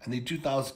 and the 2000.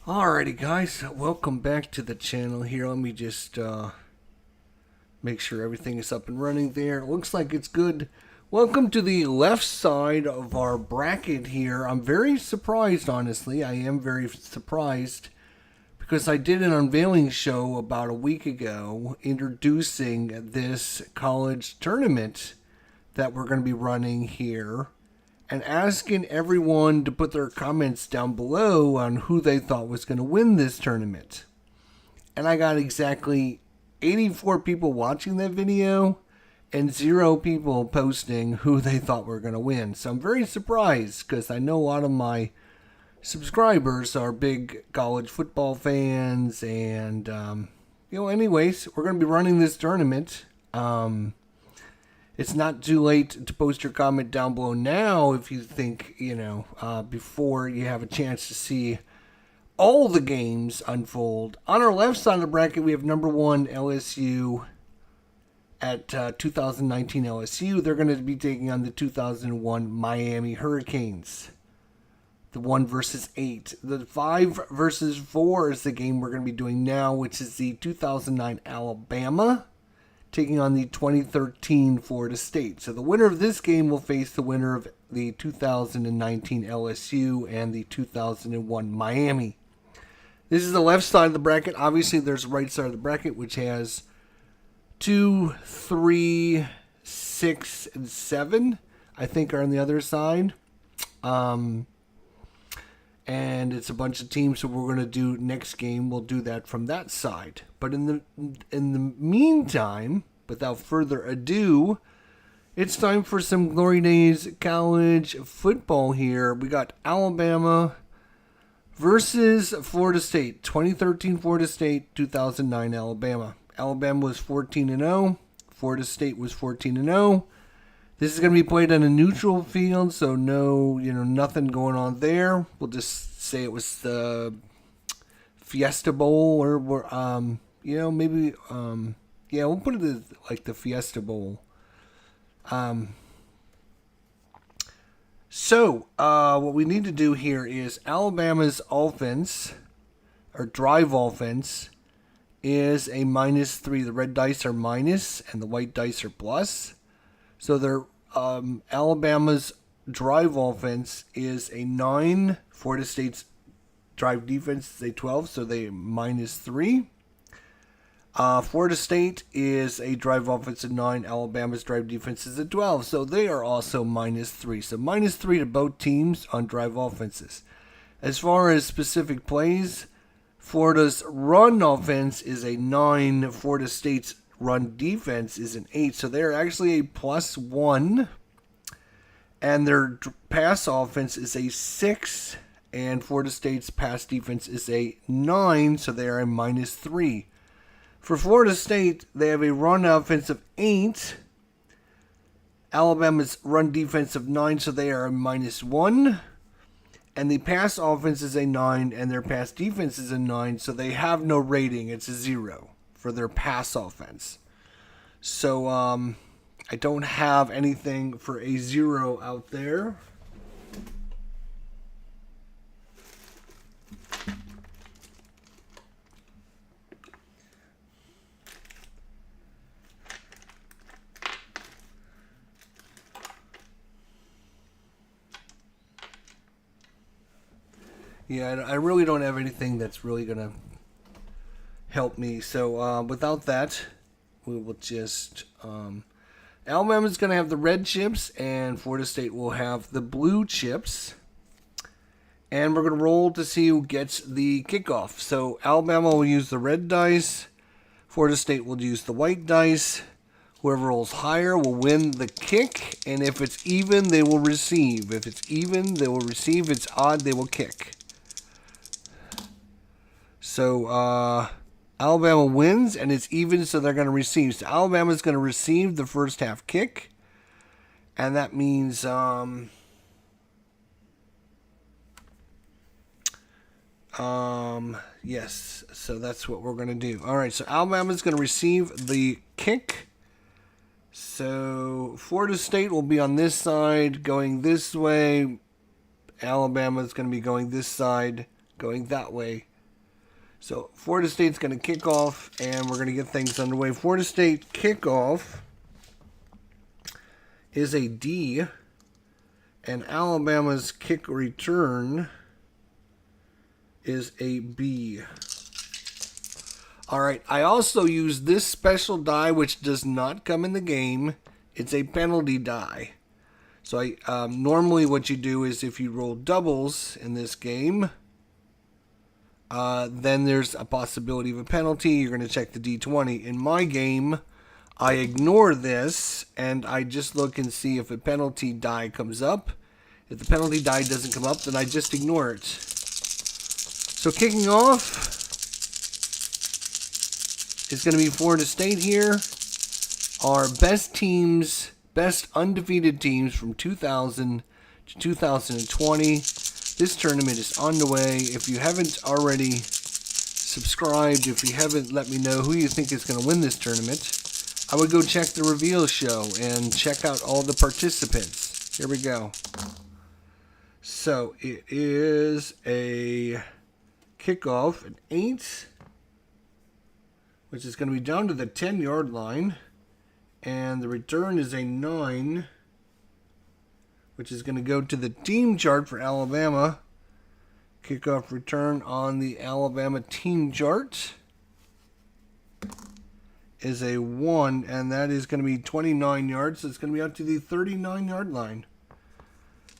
Alrighty, guys, welcome back to the channel here. Let me just make sure everything is up and running there. Looks like it's good. Welcome to the left side of our bracket here. I'm very surprised, honestly. I am very surprised because I did an unveiling show about a week ago introducing this college tournament that we're going to be running here and asking everyone to put their comments down below on who they thought was going to win this tournament. And I got exactly 84 people watching that video and 0 people posting who they thought were going to win. So I'm very surprised because I know a lot of my subscribers are big college football fans. And, anyways, we're going to be running this tournament. It's not too late to post your comment down below now if you think, before you have a chance to see all the games unfold. On our left side of the bracket, we have number 1 LSU at 2019 LSU. They're going to be taking on the 2001 Miami Hurricanes. The 1 versus 8. The 5 versus 4 is the game we're going to be doing now, which is the 2009 Alabama taking on the 2013 Florida State. So the winner of this game will face the winner of the 2019 LSU and the 2001 Miami. This is the left side of the bracket. Obviously, there's the right side of the bracket, which has 2, 3, 6, and 7, I think, are on the other side. And it's a bunch of teams, so we're going to do next game. We'll do that from that side. But in the meantime, without further ado, it's time for some Glory Days college football here. We got Alabama versus Florida State. 2013 Florida State, 2009 Alabama. Alabama was 14-0. Florida State was 14-0. This is going to be played on a neutral field, so nothing going on there. We'll just say it was the Fiesta Bowl, or maybe, we'll put it as like the Fiesta Bowl. So what we need to do here is Alabama's offense, or drive offense, is a -3. The red dice are minus, and the white dice are plus. So they're Alabama's drive offense is a 9. Florida State's drive defense is a 12, so they -3. Florida State is a drive offense of 9. Alabama's drive defense is a 12, so they are also -3. So -3 to both teams on drive offenses. As far as specific plays, Florida's run offense is a 9. Florida State's run defense is an 8, so they're actually a +1. And their pass offense is a 6, and Florida State's pass defense is a 9, so they are a -3. For Florida State, they have a run offense of 8. Alabama's run defense of 9, so they are a -1. And the pass offense is a 9, and their pass defense is a 9, so they have no rating. It's a 0 for their pass offense. So I don't have anything for a 0 out there. Yeah, I really don't have anything that's really going to help me. So without that, we will just... Alabama's going to have the red chips, and Florida State will have the blue chips. And we're going to roll to see who gets the kickoff. So Alabama will use the red dice. Florida State will use the white dice. Whoever rolls higher will win the kick. And if it's even, they will receive. If it's even, they will receive. If it's odd, they will kick. So Alabama wins, and it's even, so they're going to receive. So Alabama's going to receive the first half kick. And that means... yes, so that's what we're going to do. All right, so Alabama's going to receive the kick. So Florida State will be on this side going this way. Alabama's going to be going this side going that way. So Florida State's going to kick off, and we're going to get things underway. Florida State kickoff is a D, and Alabama's kick return is a B. All right, I also use this special die, which does not come in the game. It's a penalty die. So I normally what you do is if you roll doubles in this game, then there's a possibility of a penalty. You're going to check the D20. In my game, I ignore this, and I just look and see if a penalty die comes up. If the penalty die doesn't come up, then I just ignore it. So kicking off is going to be Florida State here. Our best teams, best undefeated teams from 2000 to 2020. This tournament is on the way. If you haven't already subscribed, if you haven't let me know who you think is going to win this tournament, I would go check the reveal show and check out all the participants. Here we go. So it is a kickoff at 8, which is going to be down to the 10-yard line. And the return is a 9, which is going to go to the team chart for Alabama. Kickoff return on the Alabama team chart is a 1, and that is going to be 29 yards. So it's going to be out to the 39-yard line.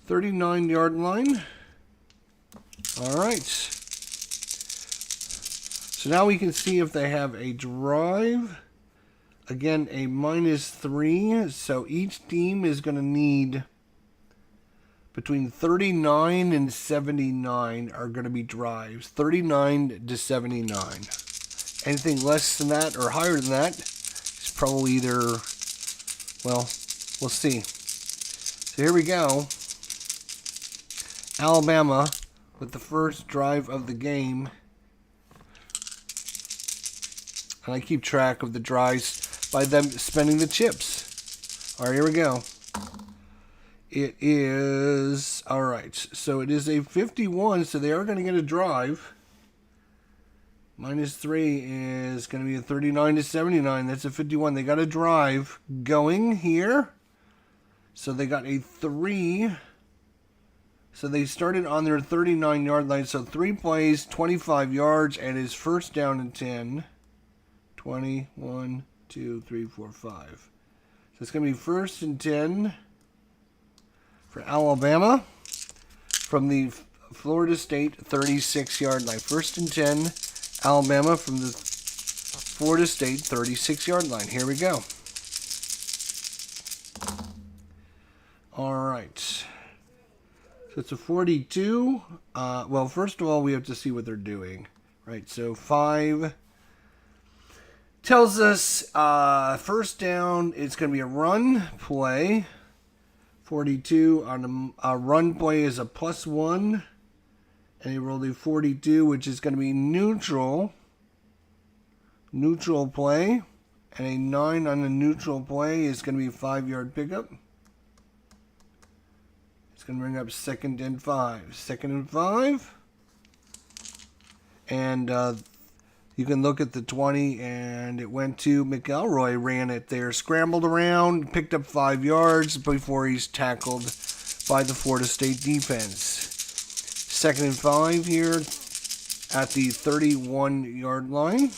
39-yard line. All right. So now we can see if they have a drive. Again, a -3. So each team is going to need between 39 and 79 are going to be drives. 39 to 79. Anything less than that or higher than that is probably either, well, we'll see. So here we go. Alabama with the first drive of the game. And I keep track of the drives by them spending the chips. All right, here we go. It is, all right, so it is a 51, so they are going to get a drive. -3 is going to be a 39 to 79. That's a 51. They got a drive going here. So they got a 3. So they started on their 39-yard line. So 3 plays, 25 yards, and is first down and 10. 20, 1, 2, 3, 4, 5. So it's going to be first and 10 for Alabama from the Florida State 36-yard line. First and 10, Alabama from the Florida State 36-yard line. Here we go. All right. So it's a 42. Well, first of all, we have to see what they're doing. Right, so 5 tells us first down, it's going to be a run play. 42 on a run play is a +1. And he rolled a 42, which is going to be neutral. Neutral play. And a 9 on the neutral play is going to be a 5-yard pickup. It's going to bring up 2nd and 5. 2nd and 5. And you can look at the 20, and it went to McElroy, ran it there, scrambled around, picked up 5 yards before he's tackled by the Florida State defense. 2nd and 5 here at the 31-yard line.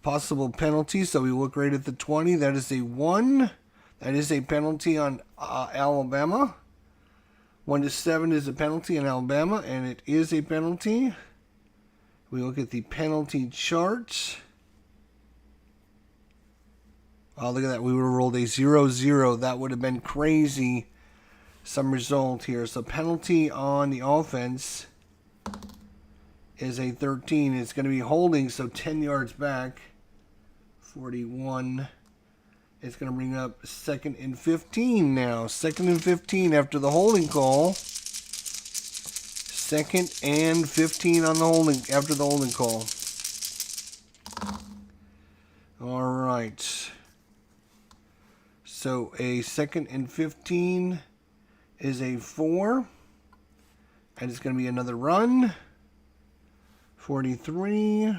Possible penalty, so we look right at the 20. That is a 1. That is a penalty on Alabama. 1-7 is a penalty on Alabama, and it is a penalty. We look at the penalty chart. Oh, look at that. We would have rolled a 0-0. That would have been crazy. Some result here. So penalty on the offense is a 13. It's going to be holding, so 10 yards back. 41. It's going to bring up 2nd and 15 now. 2nd and 15 after the holding call. 2nd and 15 on the holding after the holding call. All right. So a 2nd and 15 is a 4. And it's going to be another run. 43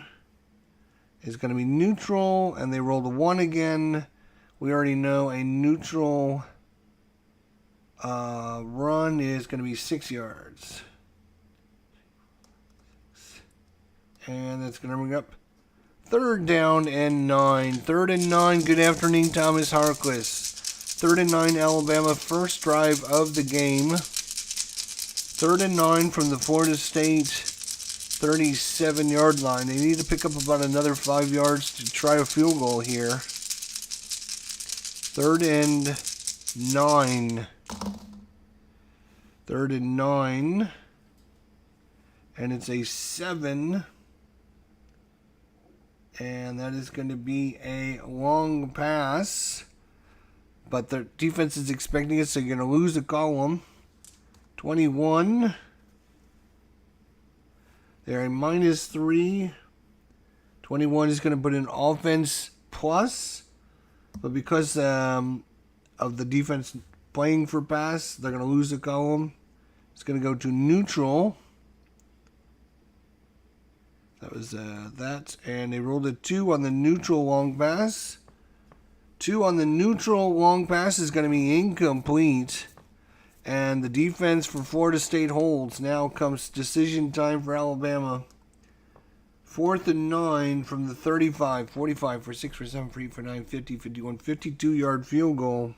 is going to be neutral, and they rolled a 1 again. We already know a neutral run is going to be 6 yards. And that's going to bring up 3rd down and 9. 3rd and 9. Good afternoon, Thomas Harkless. 3rd and 9, Alabama, first drive of the game. 3rd and 9 from the Florida State 37-yard line. They need to pick up about another 5 yards to try a field goal here. 3rd and 9. 3rd and 9. And it's a 7. And that is going to be a long pass. But the defense is expecting it, so you're going to lose a column. 21. They're a -3. 21 is going to put in offense plus. But because of the defense playing for pass, they're going to lose a column. It's going to go to neutral. That was that. And they rolled a 2 on the neutral long pass. 2 on the neutral long pass is going to be incomplete. And the defense for Florida State holds. Now comes decision time for Alabama. 4th and 9 from the 35. 45 for 6 for 7 for 8 for 9, 50, 51, 52-yard field goal.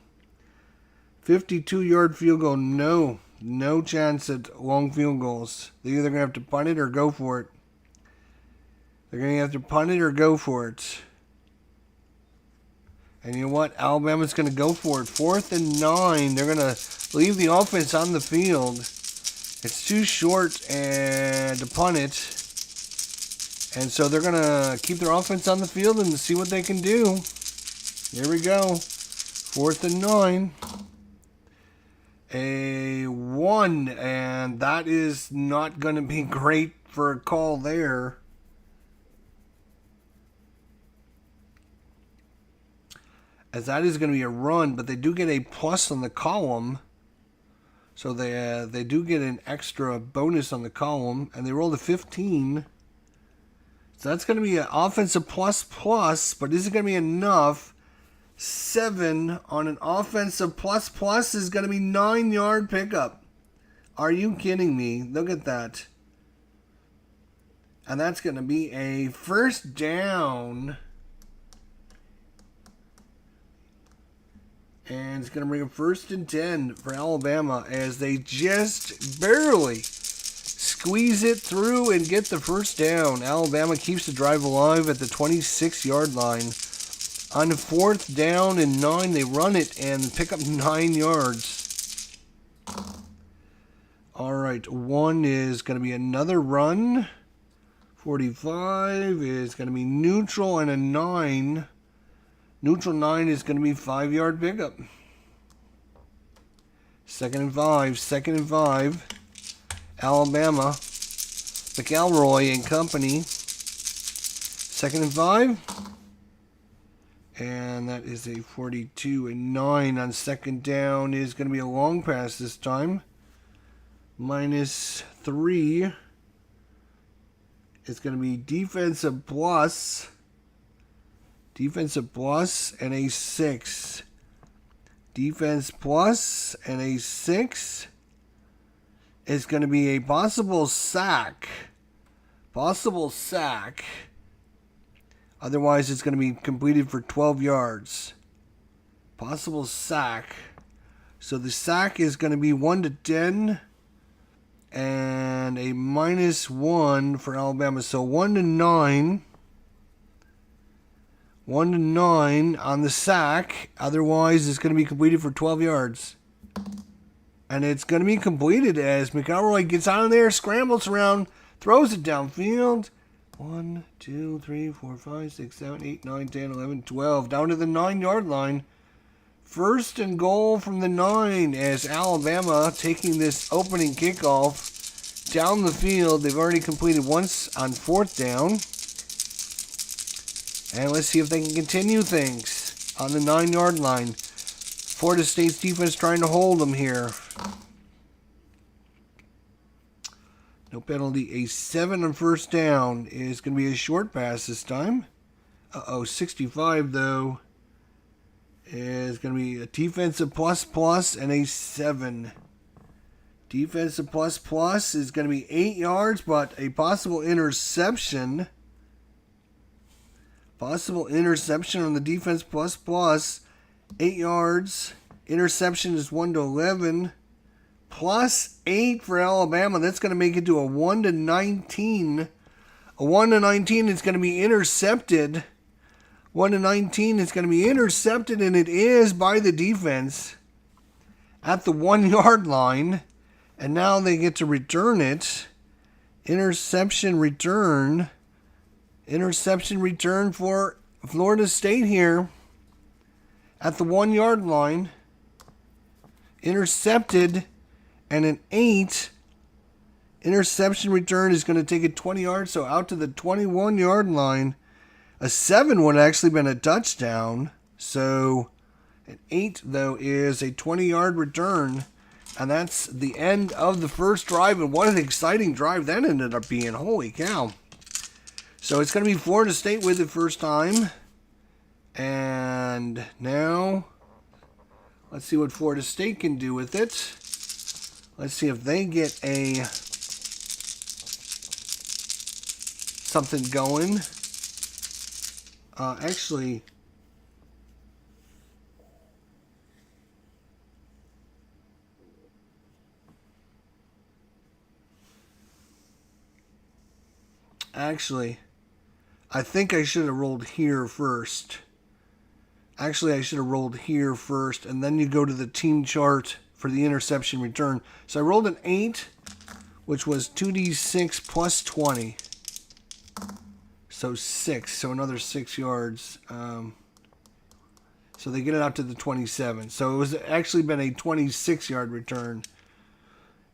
52-yard field goal. No chance at long field goals. They're either going to have to punt it or go for it. They're going to have to punt it or go for it. And you know what? Alabama's going to go for it. 4th and 9. They're going to leave the offense on the field. It's too short to punt it. And so they're going to keep their offense on the field and see what they can do. Here we go. 4th and 9. A 1. And that is not going to be great for a call there. As that is going to be a run, but they do get a plus on the column. So they do get an extra bonus on the column. And they rolled a 15. So that's going to be an offensive plus, but is it going to be enough? 7 on an offensive plus is going to be 9-yard pickup. Are you kidding me? Look at that. And that's going to be a first down. And it's going to bring up 1st and 10 for Alabama as they just barely squeeze it through and get the first down. Alabama keeps the drive alive at the 26-yard line. On the 4th down and 9, they run it and pick up 9 yards. All right, 1 is going to be another run. 45 is going to be neutral, and a 9. Neutral 9 is going to be 5-yard pickup. 2nd and 5. 2nd and 5. Alabama. McElroy and company. 2nd and 5. And that is a 42 and 9 on 2nd down. Is going to be a long pass this time. -3. It's going to be defensive plus. Defensive plus and a 6. Defense plus and a 6 is going to be a possible sack. Possible sack. Otherwise, it's going to be completed for 12 yards. Possible sack. So the sack is going to be 1 to 10 and a -1 for Alabama. So 1 to 9. 1 to 9 on the sack. Otherwise, it's going to be completed for 12 yards. And it's going to be completed as McElroy gets out of there, scrambles around, throws it downfield. 1, 2, 3, 4, 5, 6, 7, 8, 9, 10, 11, 12. Down to the 9-yard line. 1st and goal from the 9 as Alabama taking this opening kickoff down the field. They've already completed once on 4th down. And let's see if they can continue things on the 9-yard line. Florida State's defense trying to hold them here. No penalty. A 7 on 1st down is going to be a short pass this time. 65 though is going to be a defensive plus and a 7. Defensive plus is going to be 8 yards, but a possible interception. Possible interception on the defense plus 8 yards. Interception is 1 to 11. Plus 8 for Alabama. That's going to make it to a 1 to 19. A 1 to 19 is going to be intercepted. 1 to 19 is going to be intercepted, and it is by the defense at the 1-yard line. And now they get to return it. Interception return. Interception return for Florida State here at the 1-yard line. Intercepted, and an 8. Interception return is going to take it 20 yards, so out to the 21-yard line. A 7 would have actually been a touchdown. So an 8, though, is a 20-yard return. And that's the end of the first drive. And what an exciting drive that ended up being. Holy cow. So it's going to be Florida State with it first time. And now, let's see what Florida State can do with it. Let's see if they get something going. Actually, I think I should have rolled here first. Actually, I should have rolled here first, and then you go to the team chart for the interception return. So I rolled an 8, which was 2d6 plus 20. So 6, so another 6 yards. So they get it out to the 27. So it was actually been a 26-yard return.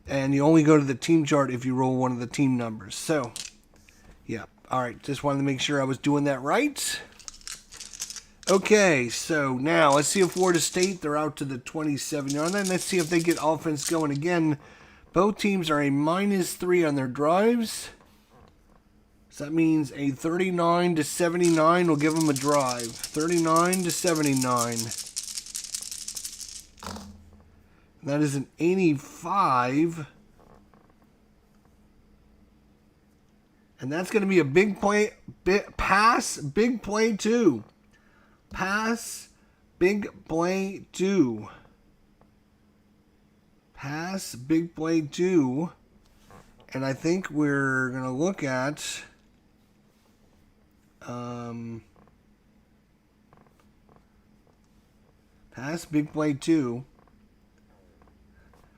And you only go to the team chart if you roll one of the team numbers. So, yeah. All right, just wanted to make sure I was doing that right. Okay, so now let's see if Florida State, they're out to the 27-yard line. Let's see if they get offense going again. Both teams are a -3 on their drives. So that means a 39 to 79 will give them a drive. 39 to 79. That is an 85. And that's going to be a big play, pass, big play 2. Pass, big play 2. Pass, big play 2. And I think we're going to look at Pass, big play 2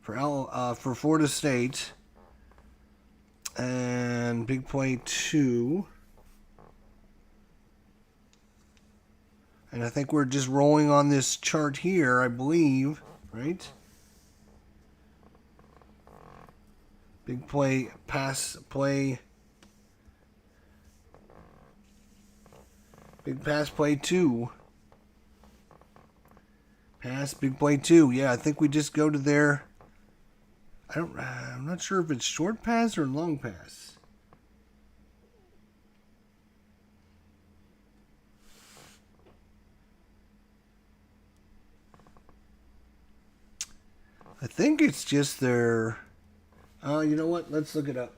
for Florida State. And big play 2. And I think we're just rolling on this chart here, I believe, right? Big play, pass, play. Big pass, play 2. Pass, big play 2. Yeah, I think we just go to there. I'm not sure if it's short pass or long pass. I think it's just their... you know what? Let's look it up.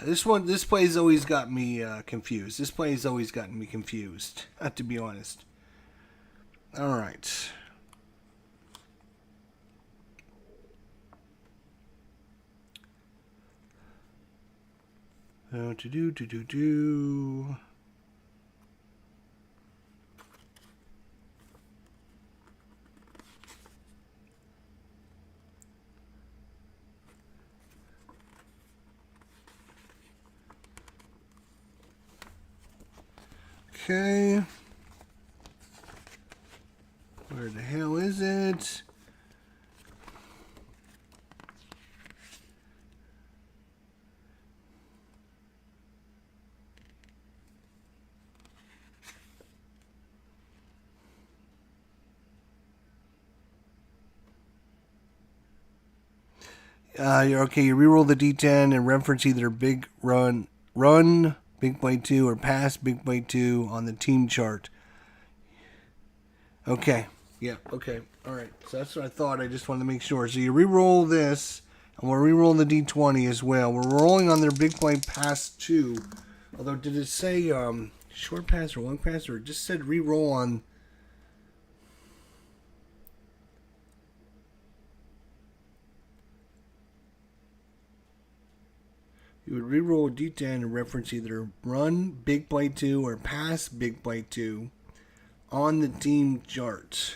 This play's always got me confused. This play's always gotten me confused, to be honest. All right. Okay. Where the hell is it? You're okay. You reroll the D10 and reference either big run, big play 2, or pass, big play 2 on the team chart. Okay. Yeah. Okay. All right. So that's what I thought. I just wanted to make sure. So you reroll this, and we're rerolling the D20 as well. We're rolling on their big play pass 2. Although, did it say short pass or long pass, or it just said reroll on? You would reroll a D10 and reference either run, big play 2, or pass, big play 2 on the team chart.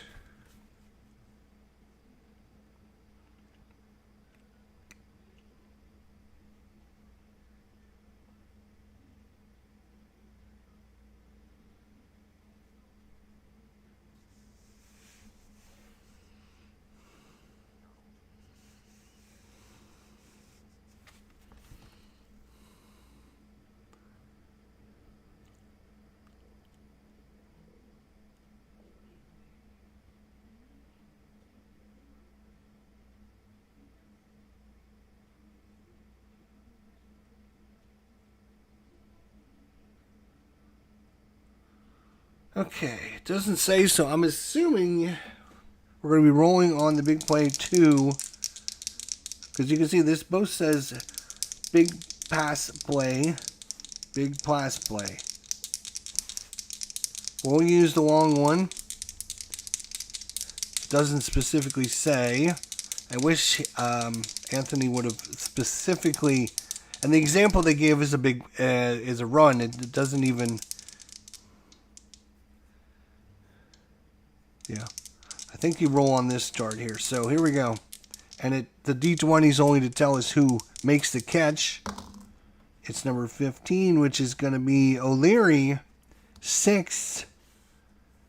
Okay, it doesn't say, so I'm assuming we're going to be rolling on the big play 2. Because you can see this both says big pass play, big pass play. We'll use the long one. It doesn't specifically say. I wish Anthony would have specifically... And the example they gave is is a run. It doesn't even... Yeah, I think you roll on this chart here. So here we go. And the D20 is only to tell us who makes the catch. It's number 15, which is going to be O'Leary. 6.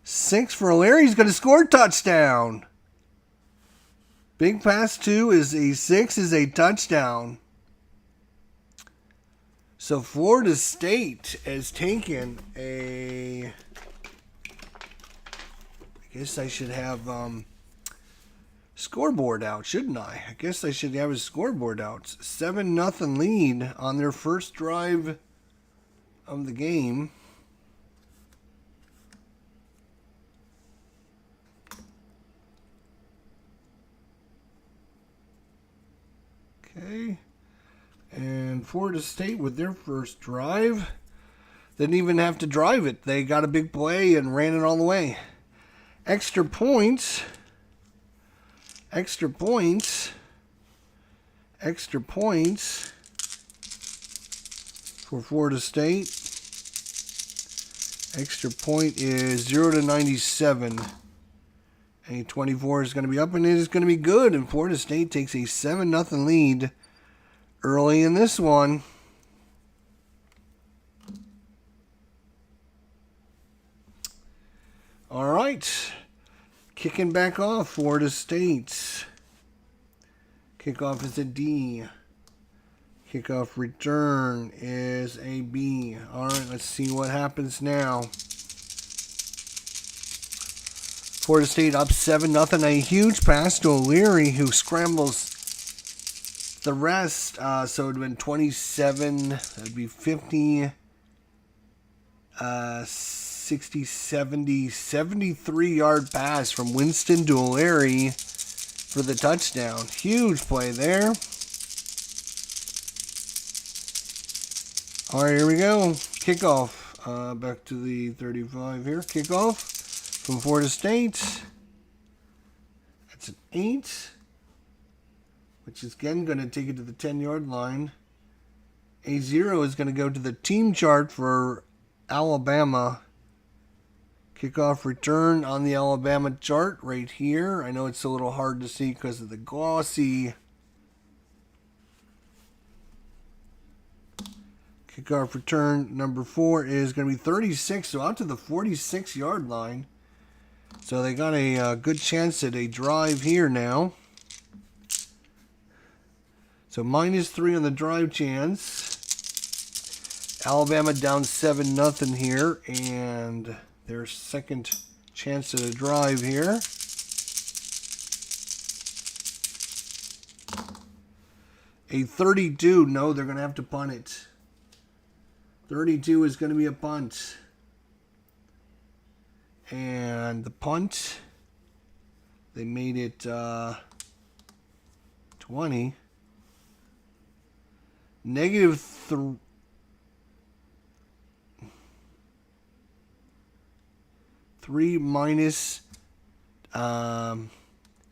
6 for O'Leary. He's going to score a touchdown. Big pass 2 is a 6 is a touchdown. So Florida State has taken a... I guess I should have scoreboard out, shouldn't I? I guess I should have a scoreboard out. 7-0 lead on their first drive of the game. Okay. And Florida State with their first drive. Didn't even have to drive it. They got a big play and ran it all the way. Extra points. Extra points. Extra points. for Florida State. Extra point is 0-97. A 24 is going to be up, and it is going to be good. And Florida State takes a 7-0 lead early in this one. All right. Kicking back off, Florida State. Kickoff is a D. Kickoff return is a B. All right, let's see what happens now. Florida State up 7-0. A huge pass to O'Leary, who scrambles the rest. So it would have been 27. That would be 50, 60, 70, 73-yard pass from Winston to O'Leary for the touchdown. Huge play there. All right, here we go. Kickoff. Back to the 35 here. Kickoff from Florida State. That's an 8, which is again going to take it to the 10-yard line. A 0 is going to go to the team chart for Alabama. Kickoff return on the Alabama chart right here. I know it's a little hard to see because of the glossy. Kickoff return number 4 is going to be 36, so out to the 46-yard line. So they got a good chance at a drive here now. So -3 on the drive chance. Alabama down 7-0 here, and their second chance at a drive here. A 32, no, they're going to have to punt it. 32 is going to be a punt. And the punt, they made it 20. -3 minus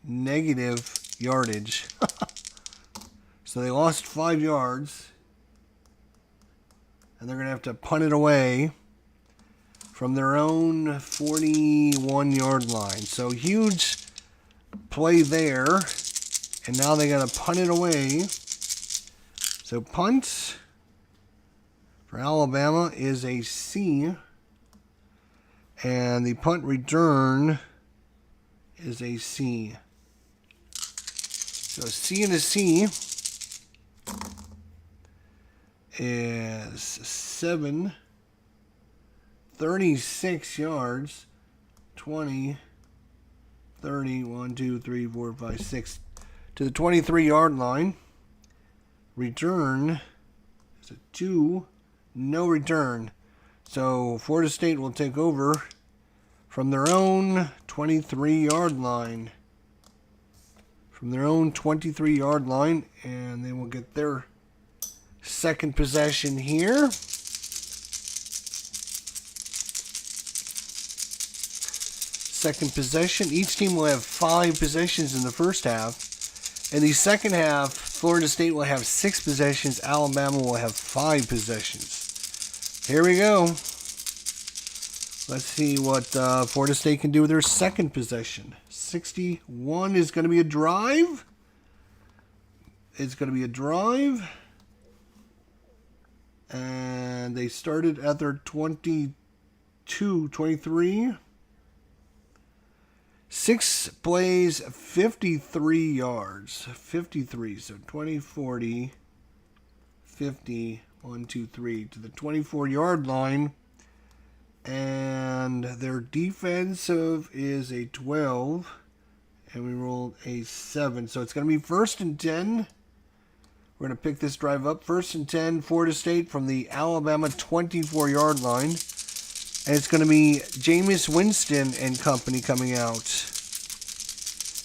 negative yardage. So they lost 5 yards. And they're going to have to punt it away from their own 41-yard line. So huge play there. And now they got to punt it away. So punt for Alabama is a C. And the punt return is a C. So a C and a C is 7, 36 yards, 20, 30, 1, 2, 3, 4, 5, 6, to the 23-yard line. Return is a 2, no return. So Florida State will take over from their own 23-yard line. From their own 23-yard line, and they will get their second possession here. Second possession. Each team will have 5 possessions in the first half. In the second half, Florida State will have 6 possessions. Alabama will have 5 possessions. Here we go. Let's see what Florida State can do with their second possession. 61 is going to be a drive. It's going to be a drive. And they started at their 22, 23. 6 plays, 53 yards. 53, so 20, 40, 50, 1, 2, 3 to the 24-yard line. And their defensive is a 12. And we rolled a 7. So it's going to be 1st and 10. We're going to pick this drive up. 1st and 10, Florida State from the Alabama 24-yard line. And it's going to be Jameis Winston and company coming out.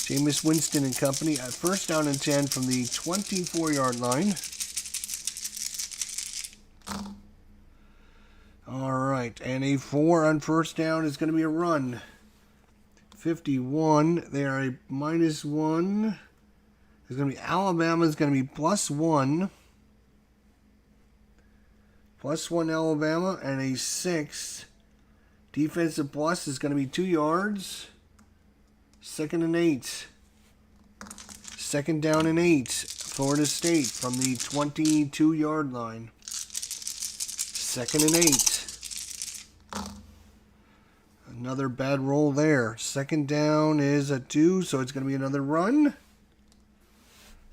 Jameis Winston and company at 1st down and 10 from the 24-yard line. All right, and a 4 on 1st down is going to be a run. 51, they are a -1. It's going to be Alabama is going to be +1. +1 Alabama, and a 6. Defensive plus is going to be 2 yards. 2nd and 8. 2nd down and 8. Florida State from the 22-yard line. 2nd and 8. Another bad roll there. 2nd down is a 2, so it's going to be another run.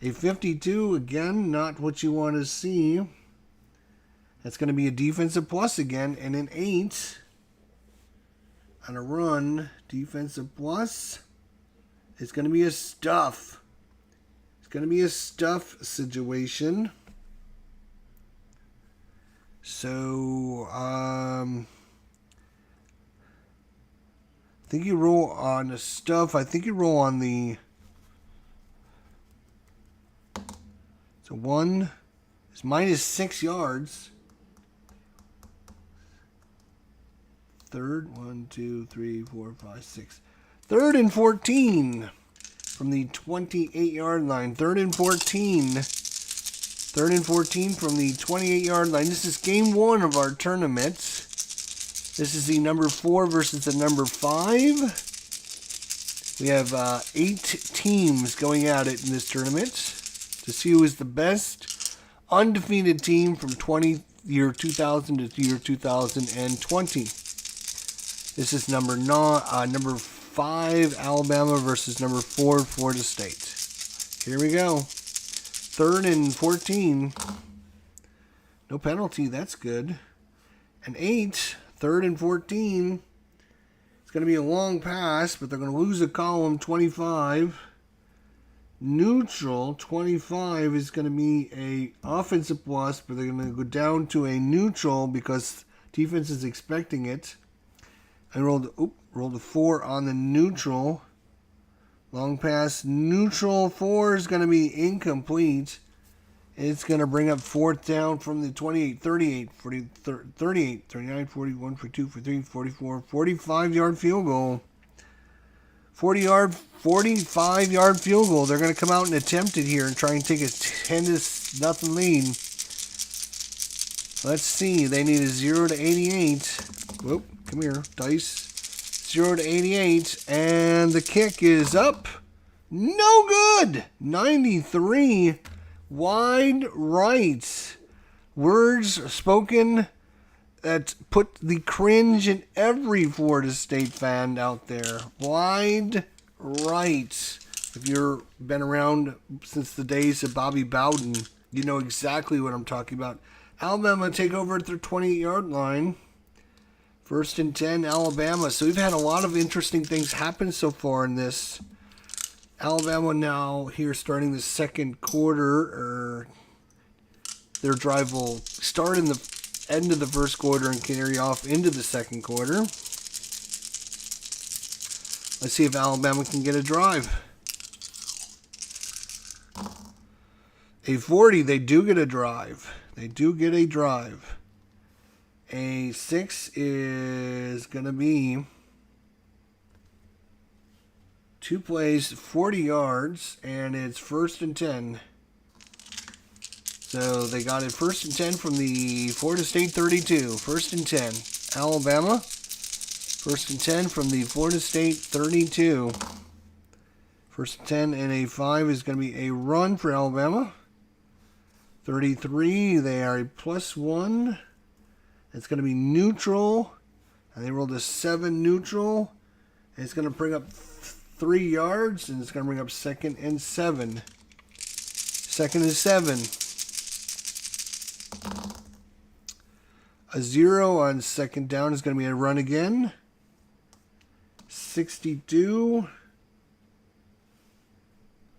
A 52, again, not what you want to see. That's going to be a defensive plus again, and an 8 on a run. Defensive plus. It's going to be a stuff. It's going to be a stuff situation. So, I think you roll on the stuff. I think you roll on the... So 1 is -6 yards. 3rd, 1, 2, 3, 4, 5, 6. 3rd and 14 from the 28-yard line. 3rd and 14. 3rd and 14 from the 28-yard line. This is game 1 of our tournament. This is the number 4 versus the number 5. We have 8 teams going at it in this tournament to see who is the best undefeated team from year 2000 to year 2020. This is number 5 Alabama versus number 4 Florida State. Here we go. 3rd and 14. No penalty. That's good. And 8. 3rd and 14. It's going to be a long pass, but they're going to lose a column. 25. Neutral. 25 is going to be a offensive plus, but they're going to go down to a neutral because defense is expecting it. I rolled a 4 on the neutral. Long pass. Neutral 4 is going to be incomplete. It's going to bring up 4th down from the 28, 38, 40, 38, 39, 41, 42, 43, 44, 45-yard field goal. 45-yard field goal. They're going to come out and attempt it here and try and take a 10-0 lead. Let's see. They need a 0 to 88. Whoop, come here, dice. 0 to 88, and the kick is up. No good. 93. Wide right. Words spoken that put the cringe in every Florida State fan out there. Wide right. If you've been around since the days of Bobby Bowden, you know exactly what I'm talking about. Alabama take over at their 28-yard line. 1st and 10, Alabama. So we've had a lot of interesting things happen so far in this. Alabama now here starting the 2nd quarter. Their drive will start in the end of the 1st quarter and carry off into the 2nd quarter. Let's see if Alabama can get a drive. A 40, they do get a drive. They do get a drive. A 6 is going to be 2 plays, 40 yards, and it's 1st and 10. So they got it 1st and 10 from the Florida State 32. 1st and 10. Alabama. 1st and 10 from the Florida State 32. 1st and 10 and a 5 is going to be a run for Alabama. 33, they are a +1. It's going to be neutral. And they rolled a 7 neutral. And it's going to bring up 3 yards. And it's going to bring up 2nd and 7. 2nd and 7. A 0 on 2nd down is going to be a run again. 62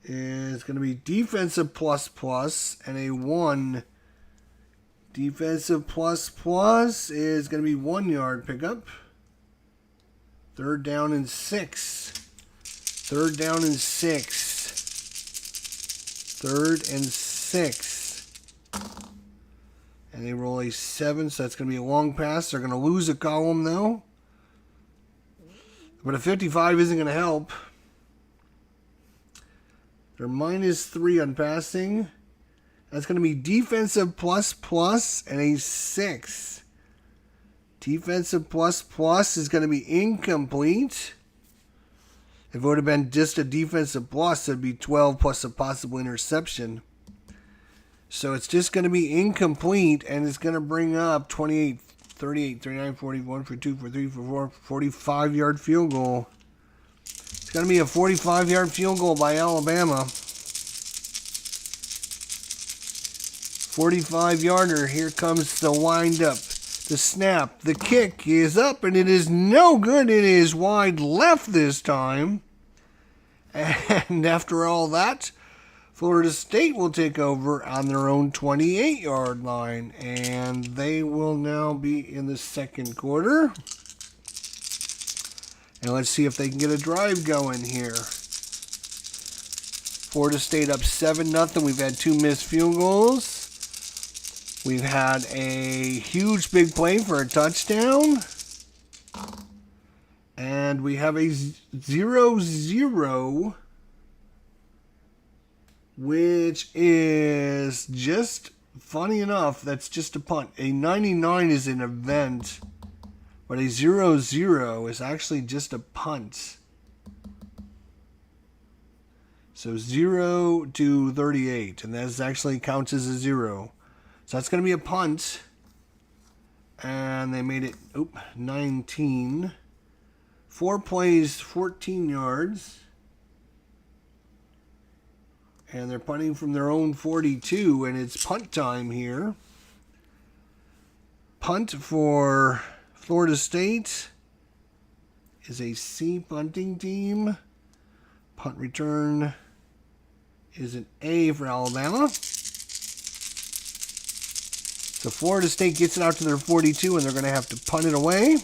is going to be defensive plus, and a 1. Defensive plus is going to be 1 yard pickup. 3rd down and 6. 3rd down and 6. 3rd and 6. And they roll a 7, so that's going to be a long pass. They're going to lose a column, though. But a 55 isn't going to help. They're -3 on passing. That's going to be defensive plus plus and a 6. Defensive plus plus is going to be incomplete. If it would have been just a defensive plus, it'd be 12 plus a possible interception. So it's just going to be incomplete, and it's going to bring up 28, 38, 39, 41, 42, 43, 44, 45-yard field goal. It's going to be a 45-yard field goal by Alabama. 45-yarder. Here comes the wind-up. The snap. The kick is up, and it is no good. It is wide left this time. And after all that, Florida State will take over on their own 28-yard line, and they will now be in the second quarter. And let's see if they can get a drive going here. Florida State up 7-0. We've had 2 missed field goals. We've had a huge big play for a touchdown. And we have a 0-0, which is just funny enough. That's just a punt. A 99 is an event, but a 0-0 is actually just a punt. So 0 to 38, and that actually counts as a 0. So that's going to be a punt. And they made it 19. 4 plays, 14 yards. And they're punting from their own 42, and it's punt time here. Punt for Florida State is a C punting team. Punt return is an A for Alabama. So Florida State gets it out to their 42, and they're going to have to punt it away.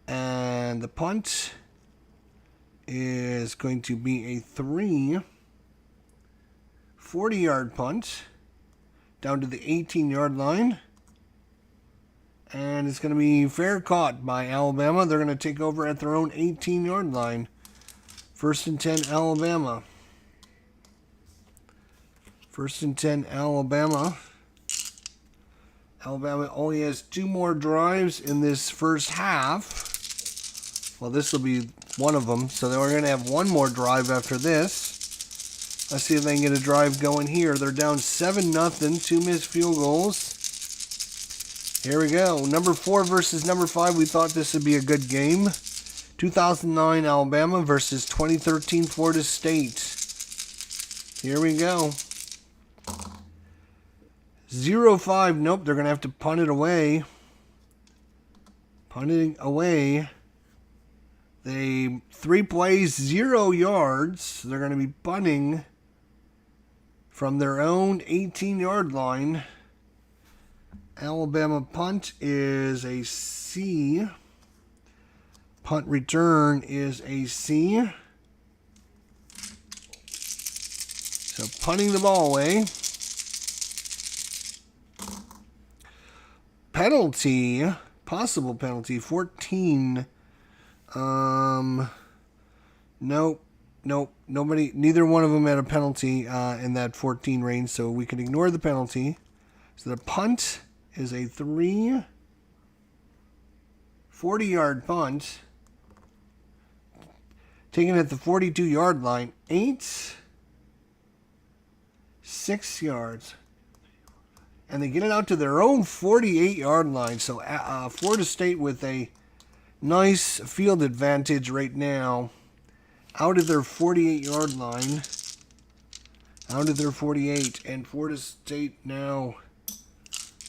And the punt is going to be a 40-yard punt down to the 18-yard line. And it's going to be fair caught by Alabama. They're going to take over at their own 18-yard line. 1st and 10, Alabama. 1st and 10, Alabama. Alabama only has 2 more drives in this first half. Well, this will be one of them. So we're going to have one more drive after this. Let's see if they can get a drive going here. They're down 7-0. 2 missed field goals. Here we go. Number 4 versus number 5. We thought this would be a good game. 2009 Alabama versus 2013 Florida State. Here we go. 0-5. Nope, they're going to have to punt it away. Punting away. They 3 plays, 0 yards. They're going to be punting from their own 18-yard line. Alabama punt is a C. Punt return is a C. So punting the ball away. Penalty, possible penalty, 14. Nope. Nobody, neither one of them had a penalty in that 14 range, so we can ignore the penalty. So the punt is a 40-yard punt. Taken at the 42-yard line, 6 yards. And they get it out to their own 48-yard line. So Florida State with a nice field advantage right now. Out of their 48-yard line. Out of their 48. And Florida State now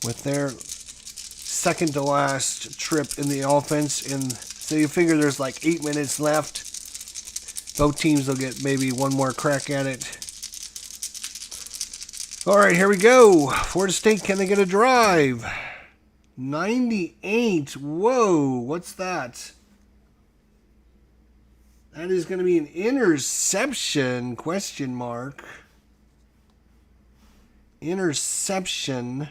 with their second to last trip in the offense. And so you figure there's like 8 minutes left. Both teams will get maybe one more crack at it. All right, here we go. Florida State, can they get a drive? 98. Whoa, what's that? That is going to be an interception, question mark. Interception.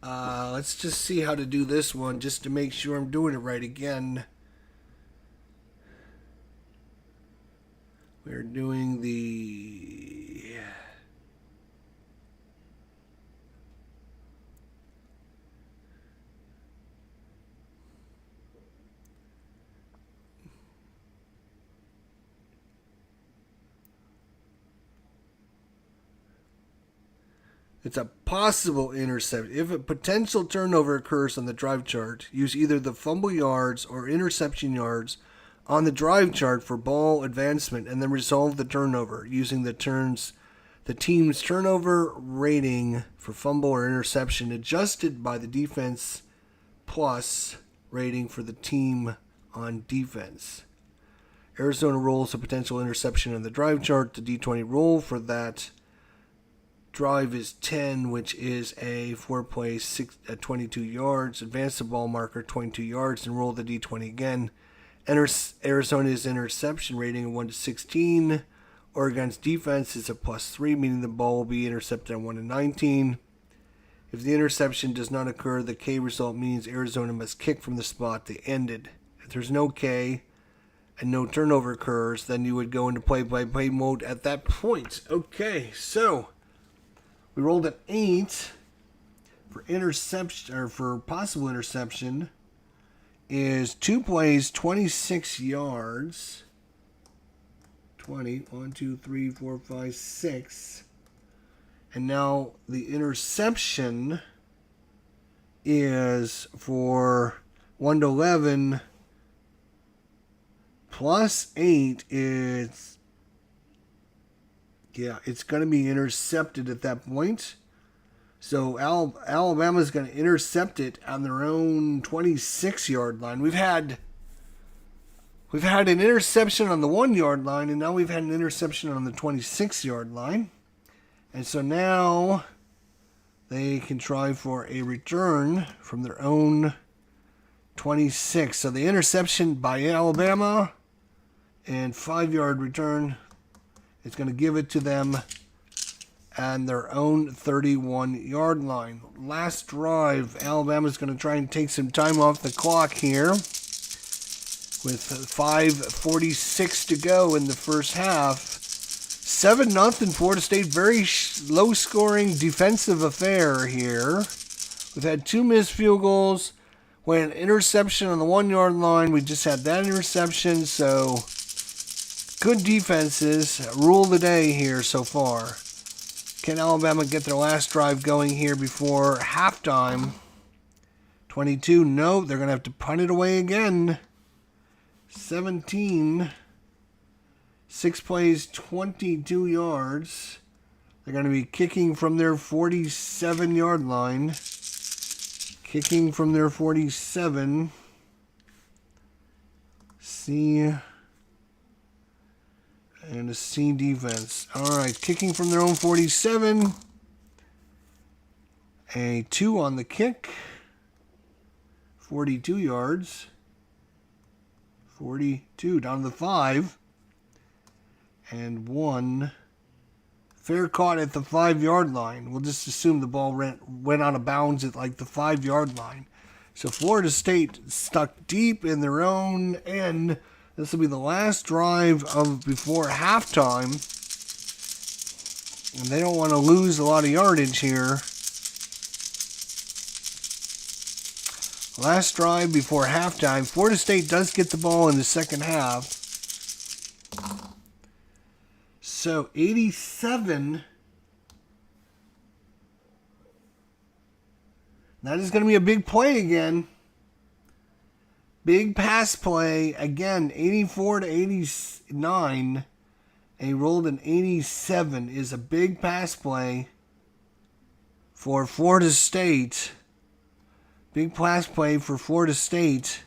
Let's just see how to do this one just to make sure I'm doing it right again. We're doing the... It's a possible interception. If a potential turnover occurs on the drive chart, use either the fumble yards or interception yards on the drive chart for ball advancement and then resolve the turnover using the team's turnover rating for fumble or interception adjusted by the defense plus rating for the team on defense. Arizona rolls a potential interception on the drive chart. The D20 roll for that drive is 10, which is a 4-play, 22 yards. Advance the ball marker 22 yards and roll the D20 again. Arizona's interception rating of 1 to 16. Oregon's defense is a +3, meaning the ball will be intercepted at 1 to 19. If the interception does not occur, the K result means Arizona must kick from the spot they ended. If there's no K and no turnover occurs, then you would go into play-by-play mode at that point. Okay, so we rolled an 8 for interception, or for possible interception, is 2 plays, 26 yards. 20, 1, 2, 3, 4, 5, 6. And now the interception is for 1 to 11 plus 8 is... Yeah, it's going to be intercepted at that point. So Alabama's going to intercept it on their own 26-yard line. We've had an interception on the 1-yard line, and now we've had an interception on the 26-yard line. And so now they can try for a return from their own 26. So the interception by Alabama and 5-yard return. It's going to give it to them on their own 31-yard line. Last drive, Alabama's going to try and take some time off the clock here with 5:46 to go in the first half. 7-0 Florida State. Very low-scoring defensive affair here. We've had 2 missed field goals. Went interception on the 1-yard line. We just had that interception, so... Good defenses rule the day here so far. Can Alabama get their last drive going here before halftime? 22, no, they're going to have to punt it away again. 17, 6 plays, 22 yards. They're going to be kicking from their 47-yard line. Kicking from their 47. C... And a C defense. All right, kicking from their own 47. A 2 on the kick. 42 yards. 42 down to the 5. And 1. Fair caught at the 5-yard line. We'll just assume the ball went out of bounds at like the 5-yard line. So Florida State stuck deep in their own end. This will be the last drive of before halftime. And they don't want to lose a lot of yardage here. Last drive before halftime. Florida State does get the ball in the second half. So 87. That is going to be a big play again. Big pass play, again, 84 to 89. And he rolled an 87 is a big pass play for Florida State. Big pass play for Florida State.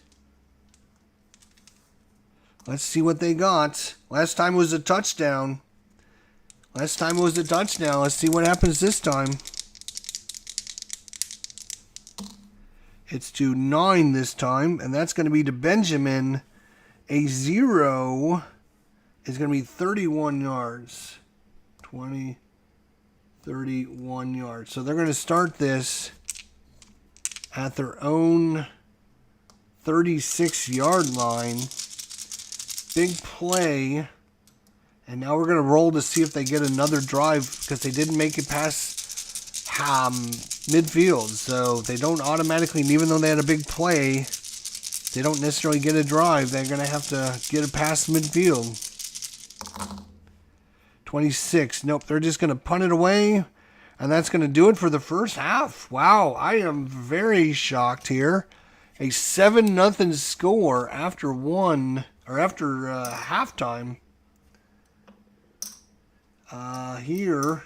Let's see what they got. Last time was a touchdown. Let's see what happens this time. It's to 9 this time, and that's going to be to Benjamin. A 0 is going to be 31 yards. 20, 31 yards. So they're going to start this at their own 36-yard line. Big play. And now we're going to roll to see if they get another drive because they didn't make it past midfield. So they don't automatically, even though they had a big play, they don't necessarily get a drive. They're going to have to get it past midfield. 26. Nope, they're just going to punt it away. And that's going to do it for the first half. Wow, I am very shocked here. A 7-0 score after halftime. Here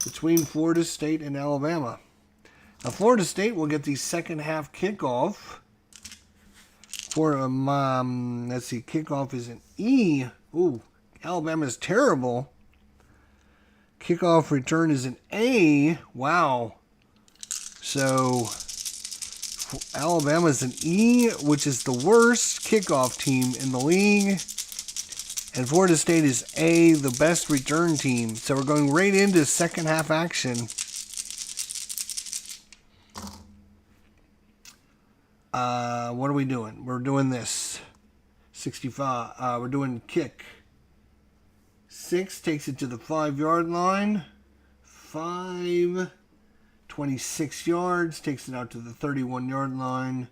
between Florida State and Alabama. Now Florida State will get the second half kickoff. For let's see, kickoff is an E. Ooh, Alabama's terrible. Kickoff return is an A. Wow. So Alabama's an E, which is the worst kickoff team in the league. And Florida State is A, the best return team. So we're going right into second half action. What are we doing? We're doing this. 65. We're doing kick. 6 takes it to the 5-yard line. 5. 26 yards. Takes it out to the 31-yard line.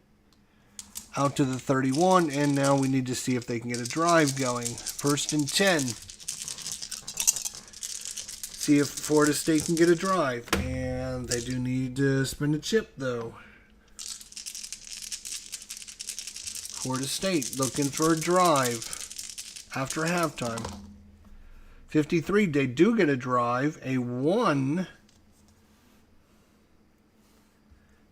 Out to the 31, and now we need to see if they can get a drive going. 1st and 10. See if Florida State can get a drive. And they do need to spin a chip, though. Florida State looking for a drive after halftime. 53, they do get a drive. A 1.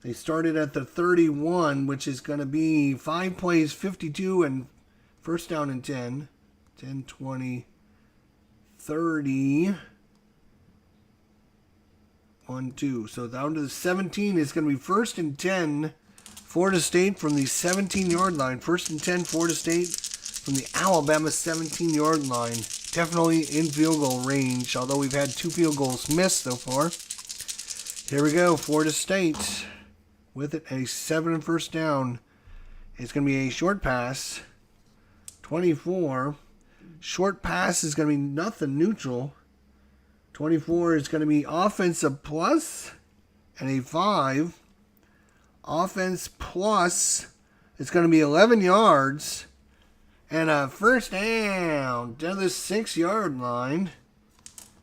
They started at the 31, which is going to be 5 plays, 52, and first down and 10. 10, 20, 30. 1, 2. So down to the 17 is going to be 1st and 10. Florida State from the 17-yard line. 1st and 10, Florida State from the Alabama 17-yard line. Definitely in field goal range, although we've had 2 field goals missed so far. Here we go, Florida State. With it, a 7 and first down. It's going to be a short pass. 24. Short pass is going to be nothing, neutral. 24 is going to be offensive plus and a 5. Offense plus is going to be 11 yards and a first down to the 6-yard line.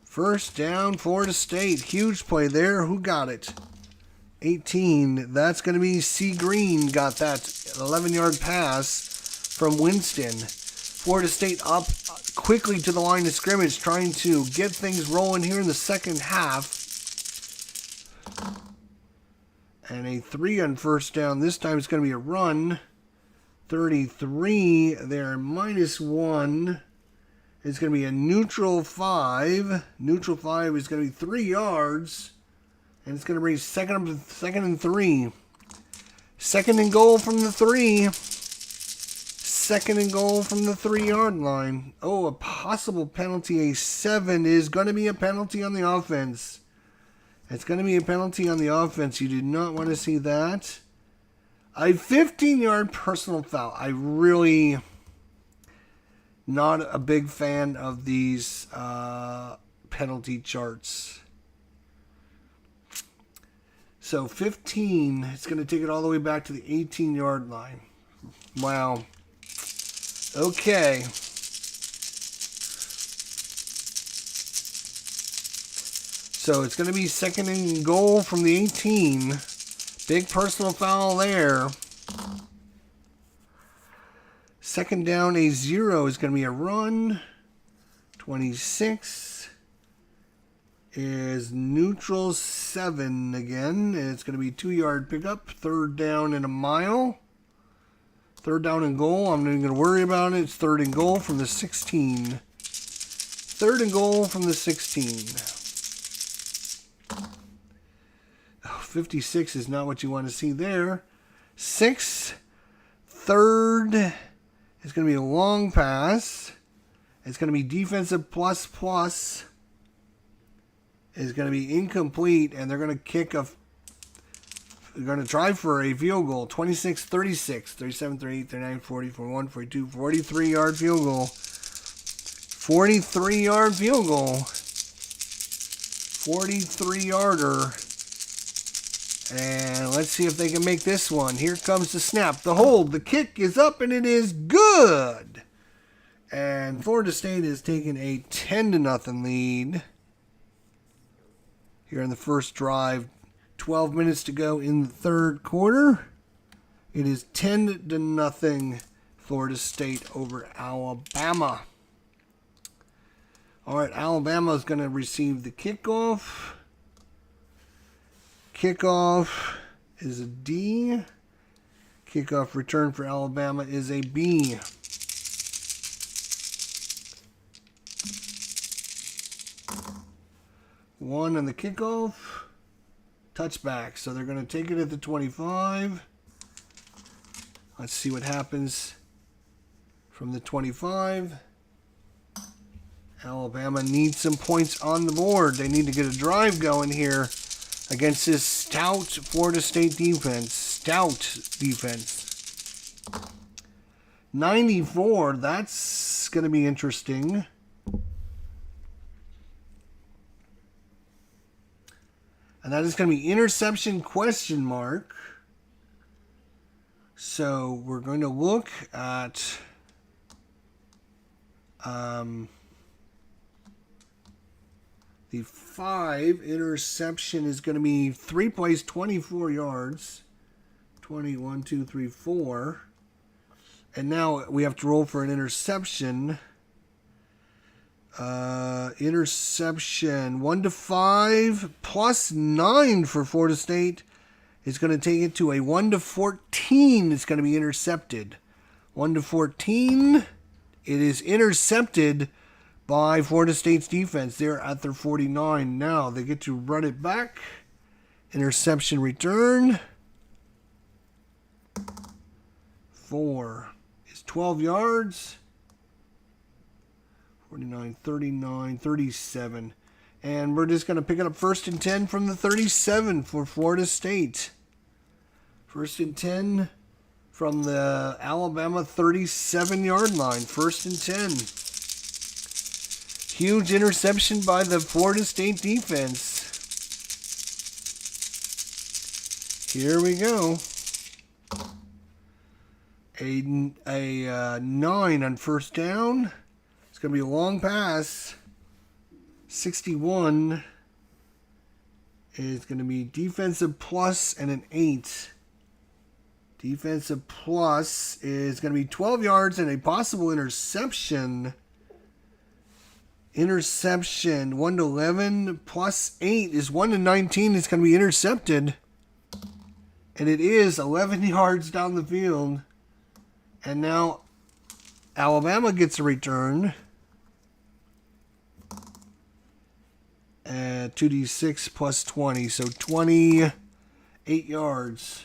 First down, Florida State. Huge play there. Who got it? 18. That's going to be C. Green got that 11-yard pass from Winston. Florida State up quickly to the line of scrimmage, trying to get things rolling here in the second half. And a 3 on first down. This time it's going to be a run. 33 there, -1. It's going to be a neutral 5. Neutral 5 is going to be 3 yards. And it's going to bring second and 3. Second and goal from the 3. Second and goal from the 3-yard line. Oh, a possible penalty. A 7 is going to be a penalty on the offense. It's going to be a penalty on the offense. You did not want to see that. A 15-yard personal foul. I really not a big fan of these penalty charts. So 15, it's going to take it all the way back to the 18-yard line. Wow. Okay. So it's going to be second and goal from the 18. Big personal foul there. Second down, a 0 is going to be a run. 26 is neutral 7 again. And it's going to be 2-yard pickup. Third down and a mile. Third down and goal. I'm not even going to worry about it. It's third and goal from the 16. Third and goal from the 16. 56 is not what you want to see there. 6. Third is going to be a long pass. It's going to be defensive plus. Is going to be incomplete, and they're going to kick a. They're going to try for a field goal. 26, 36, 37, 38, 39, 40, 41, 42, 43-yard field goal. 43-yard field goal. 43-yarder. And let's see if they can make this one. Here comes the snap. The hold. The kick is up, and it is good. And Florida State has taken a 10-0 lead here in the first drive. 12 minutes to go in the third quarter. It is 10-0 Florida State over Alabama. All right, Alabama is going to receive the kickoff. Kickoff is a D. Kickoff return for Alabama is a B. One on the kickoff. Touchback. So they're going to take it at the 25. Let's see what happens from the 25. Alabama needs some points on the board. They need to get a drive going here against this stout Florida State defense. Stout defense. 94. That's going to be interesting. And that is going to be interception question mark. So we're going to look at the 5 interception is going to be 3 plays, 24 yards. 21, 2, 3, 4. And now we have to roll for an interception. Interception 1 to 5 plus 9 for Florida State is going to take it to a 1 to 14. It's going to be intercepted. 1 to 14. It is intercepted by Florida State's defense. They're at their 49 now. They get to run it back. Interception return. 4 is 12 yards. 49, 39, 37. And we're just going to pick it up 1st and 10 from the 37 for Florida State. 1st and 10 from the Alabama 37-yard line. 1st and 10. Huge interception by the Florida State defense. Here we go. A 9 on 1st down. It's going to be a long pass. 61 is going to be defensive plus and an 8. Defensive plus is going to be 12 yards and a possible interception. Interception 1 to 11 plus 8 is 1 to 19. It's going to be intercepted. And it is 11 yards down the field. And now Alabama gets a return. 2d6 plus 20, so 28 yards.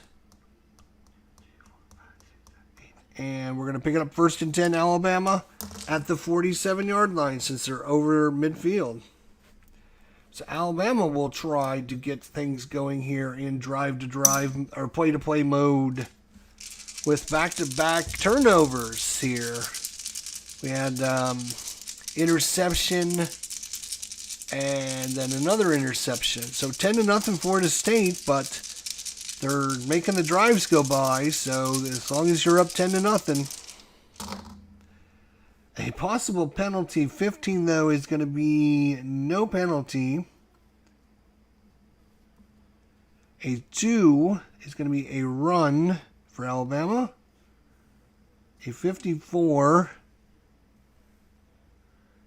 And we're going to pick it up 1st and 10 Alabama at the 47-yard line since they're over midfield. So Alabama will try to get things going here in drive-to-drive or play-to-play mode with back-to-back turnovers here. We had interception and then another interception. So 10-0 Florida State, but they're making the drives go by. So as long as you're up 10-0. A possible penalty, 15 though, is going to be no penalty. A 2 is going to be a run for Alabama. A 54.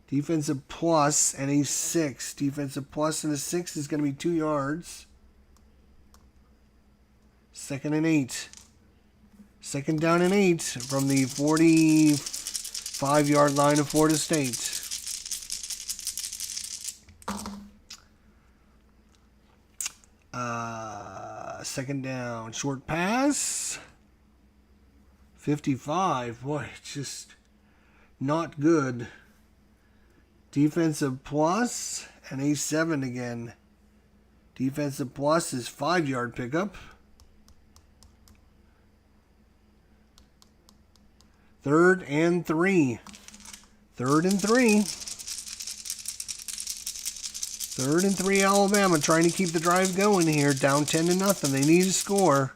Defensive plus and a 6. Defensive plus and a 6 is going to be 2 yards. 2nd and 8. 2nd down and 8 from the 45-yard line of Florida State. Second down. Short pass. 55. Boy, it's just not good. Defensive plus and a 7 again. Defensive plus is 5-yard pickup. 3rd and 3. 3rd and 3. 3rd and 3, Alabama trying to keep the drive going here. Down 10-0. They need a score.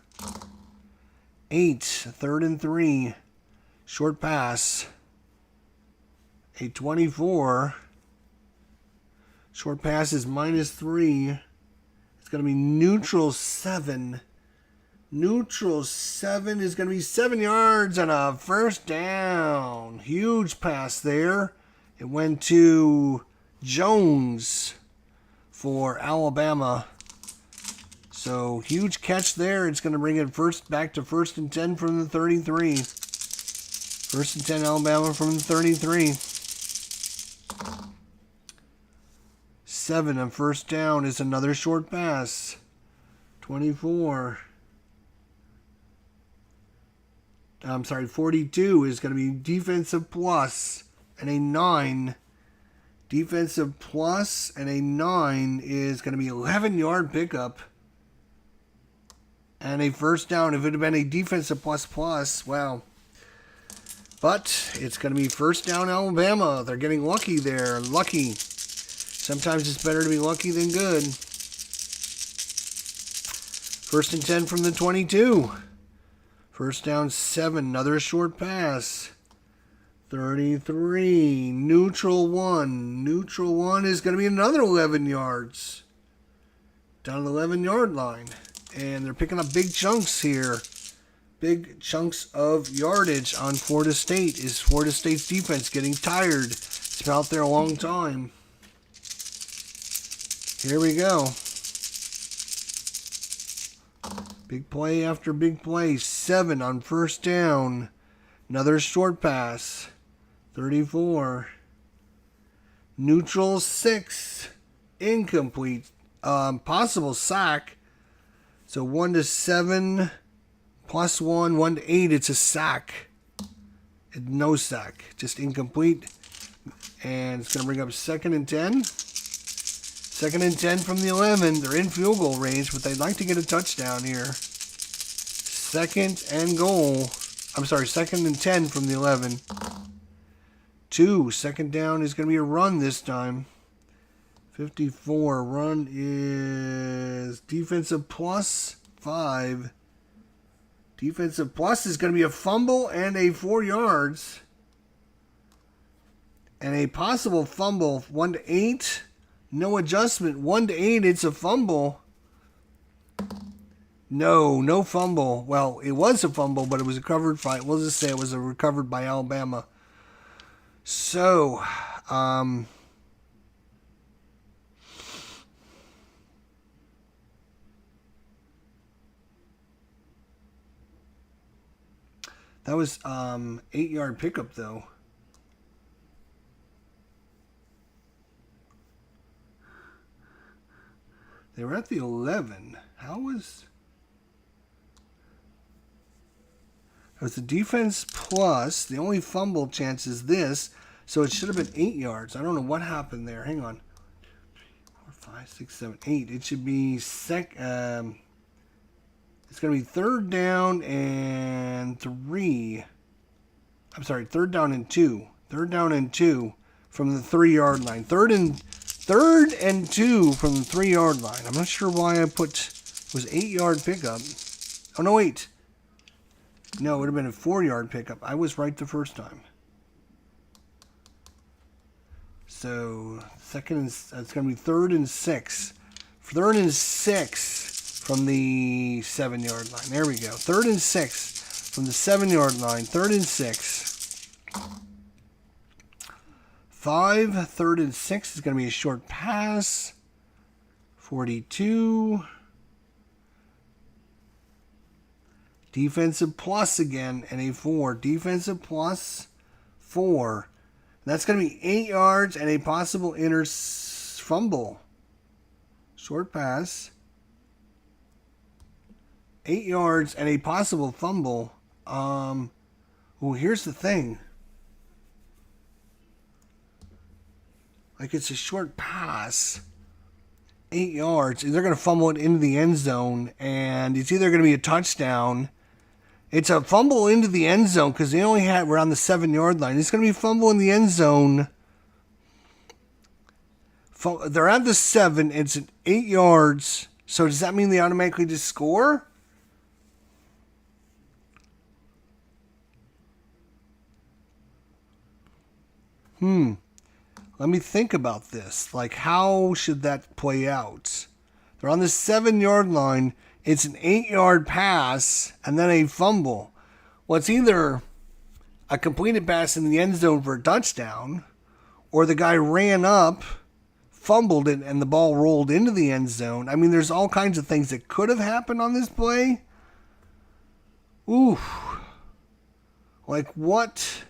8, 3rd and 3. Short pass. A 24. Short pass is -3. It's going to be neutral 7. Neutral 7 is going to be 7 yards and a first down. Huge pass there. It went to Jones for Alabama. So huge catch there. It's going to bring it back to 1st and 10 from the 33. 1st and 10 Alabama from the 33. 7 on first down is another short pass. 24. 42 is going to be defensive plus and a 9. Defensive plus and a 9 is going to be 11-yard pickup and a first down. If it had been a defensive plus, well, but it's going to be first down Alabama. They're getting lucky there. Lucky. Sometimes it's better to be lucky than good. 1st and 10 from the 22. First down 7, another short pass. 33, neutral 1. Neutral 1 is going to be another 11 yards. Down the 11-yard line. And they're picking up big chunks here. Big chunks of yardage on Florida State. Is Florida State's defense getting tired? It's been out there a long time. Here we go. Big play after big play. 7 on first down. Another short pass. 34. Neutral 6. Incomplete. Possible sack. So 1 to 7 plus 1. 1 to 8. It's a sack. No sack. Just incomplete. And it's going to bring up 2nd and 10. 2nd and 10 from the 11. They're in field goal range, but they'd like to get a touchdown here. 2nd and goal. 2nd and 10 from the 11. 2. 2nd down is going to be a run this time. 54. Run is defensive plus 5. Defensive plus is going to be a fumble and a 4 yards. And a possible fumble. 1 to 8. No adjustment. 1 to 8. It's a fumble. No fumble. Well, it was a fumble, but it was recovered by, we'll just say it was recovered by Alabama. So, that was 8-yard pickup though. They were at the 11. How was... It was the defense plus. The only fumble chance is this. So it should have been 8 yards. I don't know what happened there. Hang on. 4, 5, 6, 7, 8. It should be it's going to be 3rd down and 3. I'm sorry, 3rd down and 2. 3rd down and 2 from the 3-yard line. 3rd and 2 from the 3-yard line. I'm not sure why I put it was 8-yard pickup. Oh no, wait. No, it would have been a 4-yard pickup. I was right the first time. So it's going to be 3rd and 6. 3rd and 6 from the 7-yard line. There we go. 3rd and 6 from the 7-yard line. 3rd and 6. 5. 3rd and 6 is going to be a short pass. 42. Defensive plus again, and a 4. Defensive plus 4. That's going to be 8 yards and a possible fumble. Short pass. 8 yards and a possible fumble. Well, here's the thing. Like, it's a short pass. 8 yards. They're going to fumble it into the end zone, and it's either going to be a touchdown. It's a fumble into the end zone because they only had around the 7-yard line. It's going to be a fumble in the end zone They're at the 7. It's at 8 yards. So does that mean they automatically just score? Let me think about this. Like, how should that play out? They're on the 7-yard line. It's an 8-yard pass and then a fumble. Well, it's either a completed pass in the end zone for a touchdown, or the guy ran up, fumbled it, and the ball rolled into the end zone. I mean, there's all kinds of things that could have happened on this play. Ooh. Like what?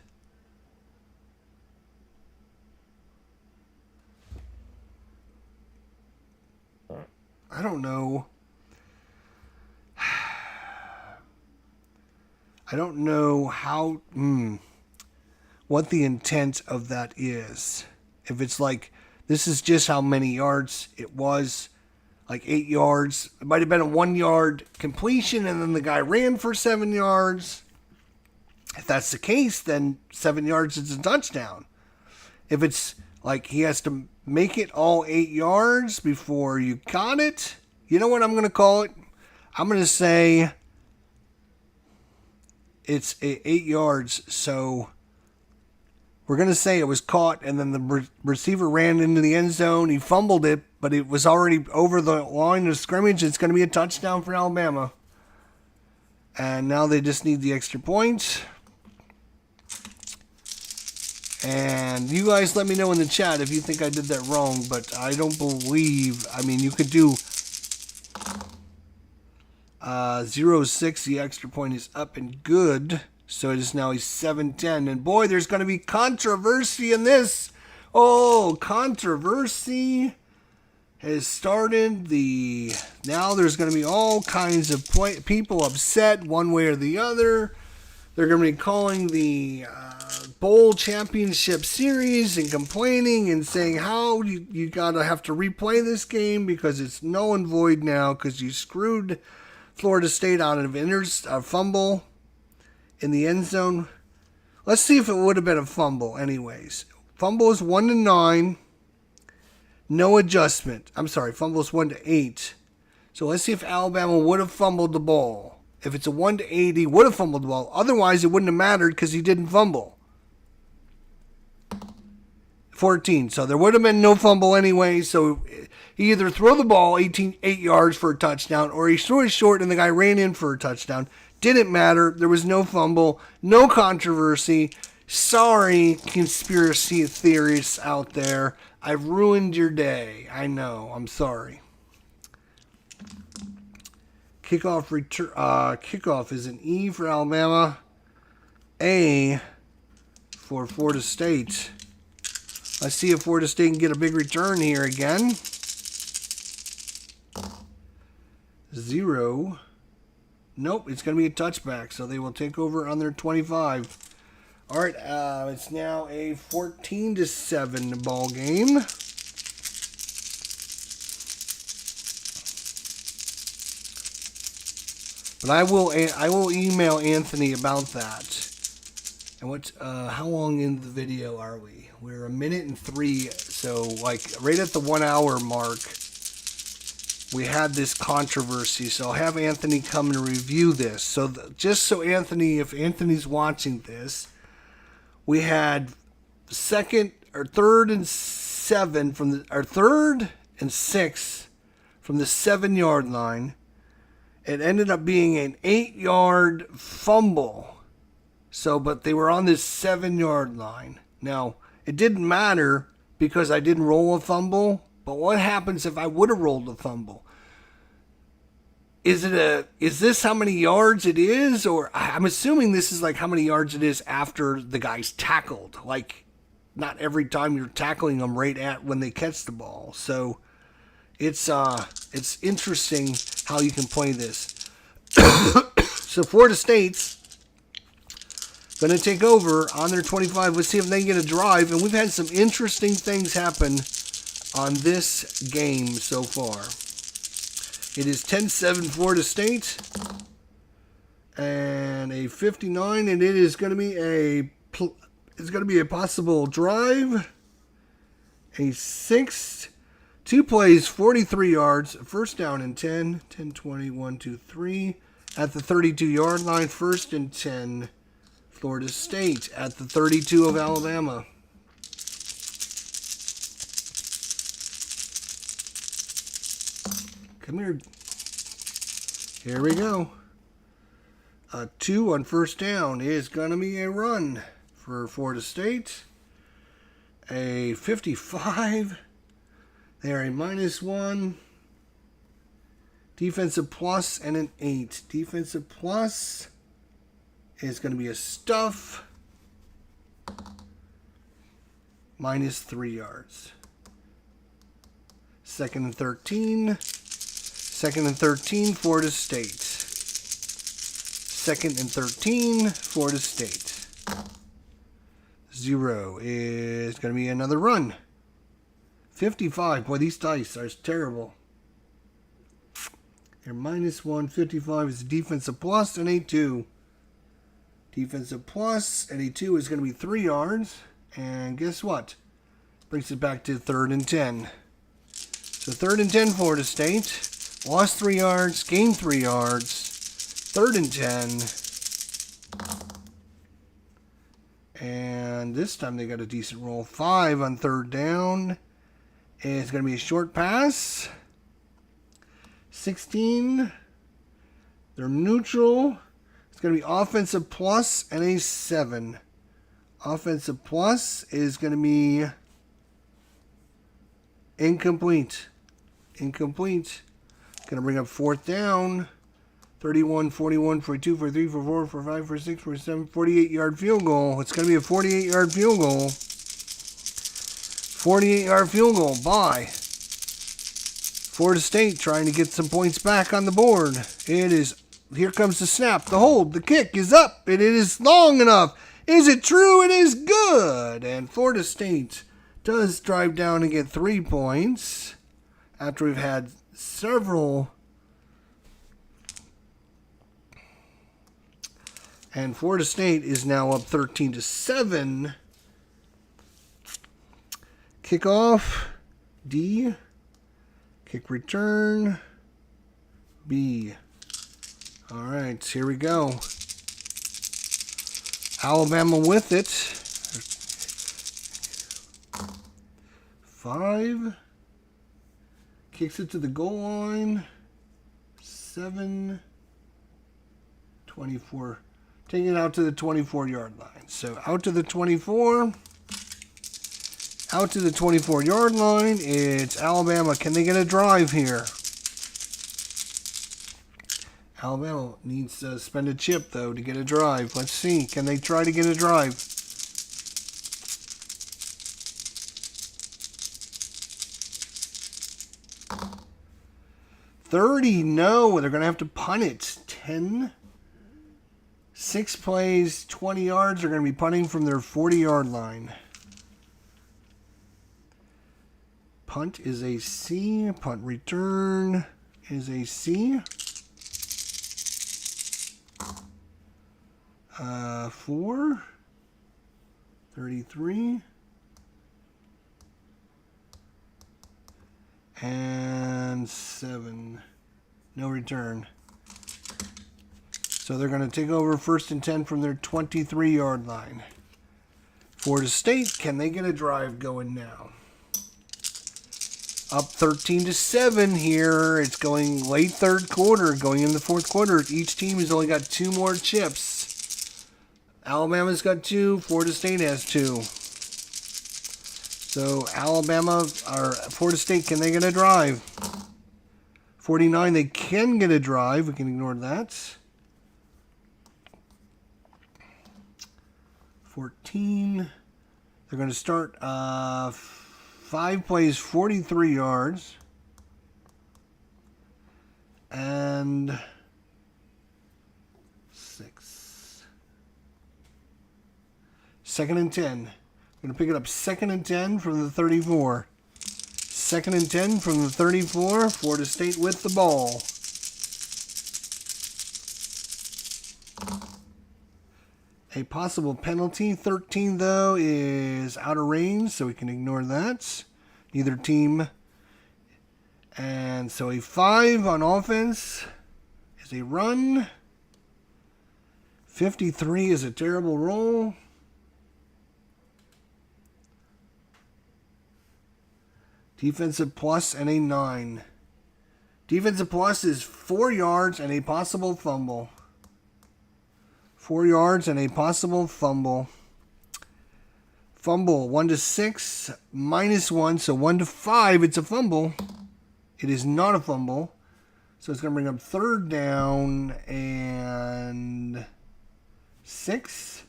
I don't know. I don't know how, what the intent of that is. If it's like, this is just how many yards it was, like 8 yards. It might have been a 1-yard completion and then the guy ran for 7 yards. If that's the case, then 7 yards is a touchdown. If it's like he has to make it all 8 yards before you got it, you know what I'm going to call it? I'm going to say it's 8 yards, so we're going to say it was caught, and then the receiver ran into the end zone. He fumbled it, but it was already over the line of scrimmage. It's going to be a touchdown for Alabama. And now they just need the extra point. And you guys let me know in the chat if you think I did that wrong, but I don't believe, I mean, you could do 0-6, the extra point is up and good. So it is now a 7-10. And boy, there's going to be controversy in this. Oh, controversy has started. Now there's going to be all kinds of people upset one way or the other. They're going to be calling the Bowl Championship Series and complaining and saying how you got to have to replay this game because it's null and void now because you screwed Florida State out of a fumble in the end zone. Let's see if it would have been a fumble anyways. Fumble is 1-9. No adjustment. I'm sorry, fumble is 1-8. So let's see if Alabama would have fumbled the ball. If it's a 1-8, he would have fumbled the ball. Otherwise, it wouldn't have mattered because he didn't fumble. 14. So there would have been no fumble anyway. So he either threw the ball 8 yards for a touchdown or he threw it short and the guy ran in for a touchdown. Didn't matter. There was no fumble. No controversy. Sorry, conspiracy theorists out there. I've ruined your day. I know. I'm sorry. Kickoff is an E for Alabama. A for Florida State. Let's see if Florida State can get a big return here again. 0. Nope, it's going to be a touchback, so they will take over on their 25. All right, it's now a 14-7 ball game. But I will email Anthony about that. And how long in the video are we? We're 1:03, so like right at the 1 hour mark, we had this controversy. So I'll have Anthony come and review this. So just so Anthony, if Anthony's watching this, we had third and 6 from the 7-yard line. It ended up being an 8-yard fumble. So, but they were on this 7-yard line. Now, it didn't matter because I didn't roll a fumble. But what happens if I would have rolled a fumble? Is this how many yards it is? Or I'm assuming this is like how many yards it is after the guy's tackled. Like, not every time you're tackling them right at when they catch the ball. So, it's interesting how you can play this. So Florida State's going to take over on their 25. Let's see if they can get a drive. And we've had some interesting things happen on this game so far. It is 10-7 Florida State. And a 59. And it is going to be a possible drive. A 6 2 plays, 43 yards, first down and 10, 10, 20, 1, 2, 3. At the 32-yard line, first and 10, Florida State. At the 32 of Alabama. Come here. Here we go. A 2 on first down is going to be a run for Florida State. A 55. They're a -1. Defensive plus and an 8. Defensive plus is going to be a stuff. -3 yards. Second and 13. Second and 13, Florida State. Second and 13, Florida State. 0 is going to be another run. 55. Boy, these dice are terrible. They're -1. 55 is defensive plus and a 2. Defensive plus and a 2 is going to be 3 yards. And guess what? Brings it back to 3rd and 10. So 3rd and 10, Florida State. Lost 3 yards, gained 3 yards. 3rd and 10. And this time they got a decent roll. 5 on 3rd down. It's going to be a short pass. 16. They're neutral. It's going to be offensive plus and a 7. Offensive plus is going to be incomplete. Incomplete. Going to bring up 4th down. 31, 41, 42, 43, 44, 45, 46, 47, 48-yard field goal. It's going to be a 48-yard field goal. 48-yard field goal by Florida State trying to get some points back on the board. It is, here comes the snap, the hold, the kick is up, and it is long enough. Is it true? It is good. And Florida State does drive down and get 3 points after we've had several. And Florida State is now up 13-7. Kickoff, D. Kick return, B. All right, here we go. Alabama with it. 5. Kicks it to the goal line. 7. 24. Taking it out to the 24-yard line. So out to the 24. Out to the 24-yard line. It's Alabama. Can they get a drive here? Alabama needs to spend a chip, though, to get a drive. Let's see. Can they try to get a drive? 30. No. They're going to have to punt it. 10. 6 plays, 20 yards. They're going to be punting from their 40-yard line. Punt is a C. Punt return is a C. 4. 33. And 7. No return. So they're going to take over 1st and 10 from their 23-yard line. Florida State, can they get a drive going now? Up 13-7 here. It's going late 3rd quarter, going in the 4th quarter. Each team has only got 2 more chips. Alabama's got 2. Florida State has 2. So Florida State, can they get a drive? 49, they can get a drive. We can ignore that. 14. They're going to start 5 plays, 43 yards. And 6. 2nd and 10. Going to pick it up 2nd and 10 from the 34. 2nd and 10 from the 34. Florida State with the ball. A possible penalty. 13, though, is out of range, so we can ignore that. Neither team And so a 5 on offense is a run. 53 is a terrible roll. Defensive plus and a 9. Defensive plus is 4 yards and a possible fumble. 4 yards and a possible fumble. Fumble 1 to 6 minus 1, so 1 to 5. It's a fumble. It is not a fumble, so it's going to bring up 3rd down and 6.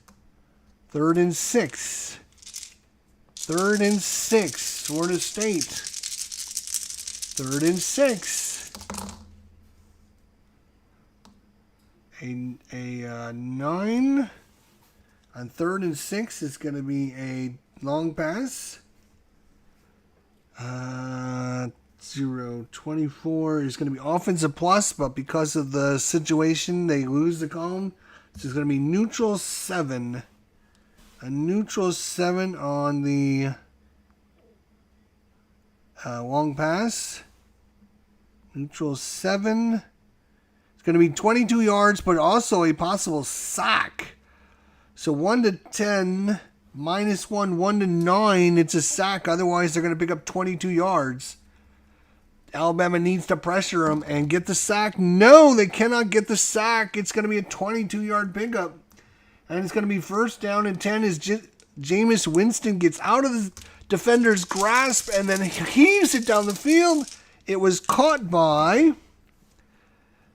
3rd and 6. 3rd and 6. Florida State. 3rd and 6. A 9. On 3rd and 6, it's going to be a long pass. 0-24 is going to be offensive plus, but because of the situation, they lose the column. So it's going to be neutral 7. A neutral 7 on the long pass. Neutral 7. It's going to be 22 yards, but also a possible sack. So 1 to 10, minus 1, 1 to 9, it's a sack. Otherwise, they're going to pick up 22 yards. Alabama needs to pressure them and get the sack. No, they cannot get the sack. It's going to be a 22-yard pickup. And it's going to be 1st down and 10 as Jameis Winston gets out of the defender's grasp and then heaves it down the field. It was caught by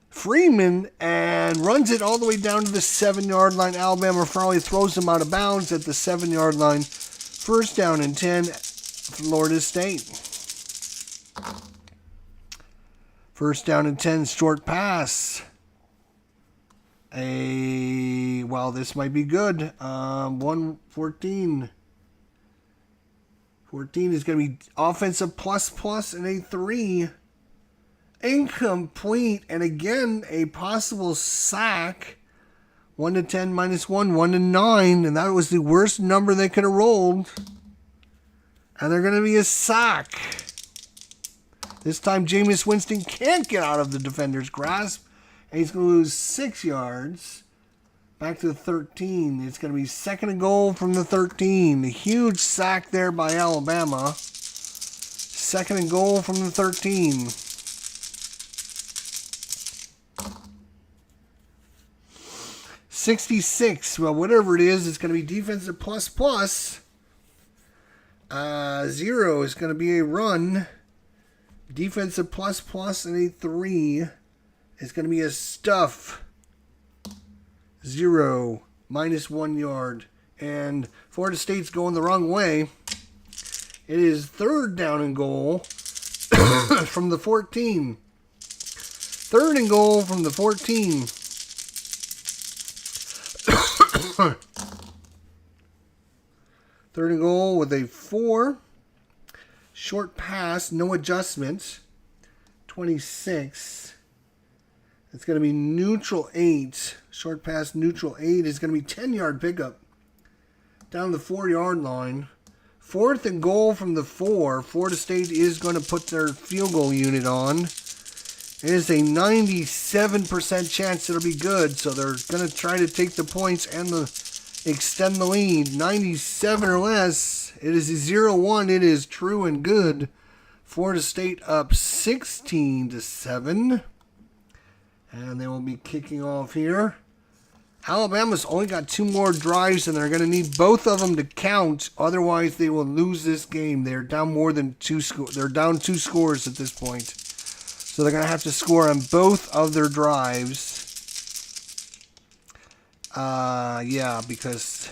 Freeman and runs it all the way down to the 7-yard line. Alabama probably throws him out of bounds at the 7-yard line. 1st down and 10, Florida State. 1st down and 10, short pass. Well, this might be good. 1-14. 14 is going to be offensive plus and a 3. Incomplete. And again, a possible sack. 1 to 10 minus 1, 1 to 9. And that was the worst number they could have rolled. And they're going to be a sack. This time, Jameis Winston can't get out of the defender's grasp. And he's going to lose 6 yards. Back to the 13. It's going to be 2nd and goal from the 13. A huge sack there by Alabama. 2nd and goal from the 13. $66. Well, whatever it is, it's going to be defensive plus. 0 is going to be a run. Defensive plus and a 3. It's going to be a stuff. 0, minus 1 yard. And Florida State's going the wrong way. It is 3rd down and goal from the 14. 3rd and goal from the 14. 3rd and goal with a 4. Short pass, no adjustment. 26. It's going to be neutral 8. Short pass, neutral 8 is going to be 10-yard pickup. Down the 4-yard line. 4th and goal from the 4. Florida State is going to put their field goal unit on. It is a 97% chance it'll be good. So they're going to try to take the points and extend the lead. 97 or less. It is a 0-1. It is true and good. Florida State up 16-7. And they will be kicking off here. Alabama's only got 2 more drives, and they're going to need both of them to count. Otherwise, they will lose this game. They're down more than 2 scores. They're down 2 scores at this point. So they're going to have to score on both of their drives. Because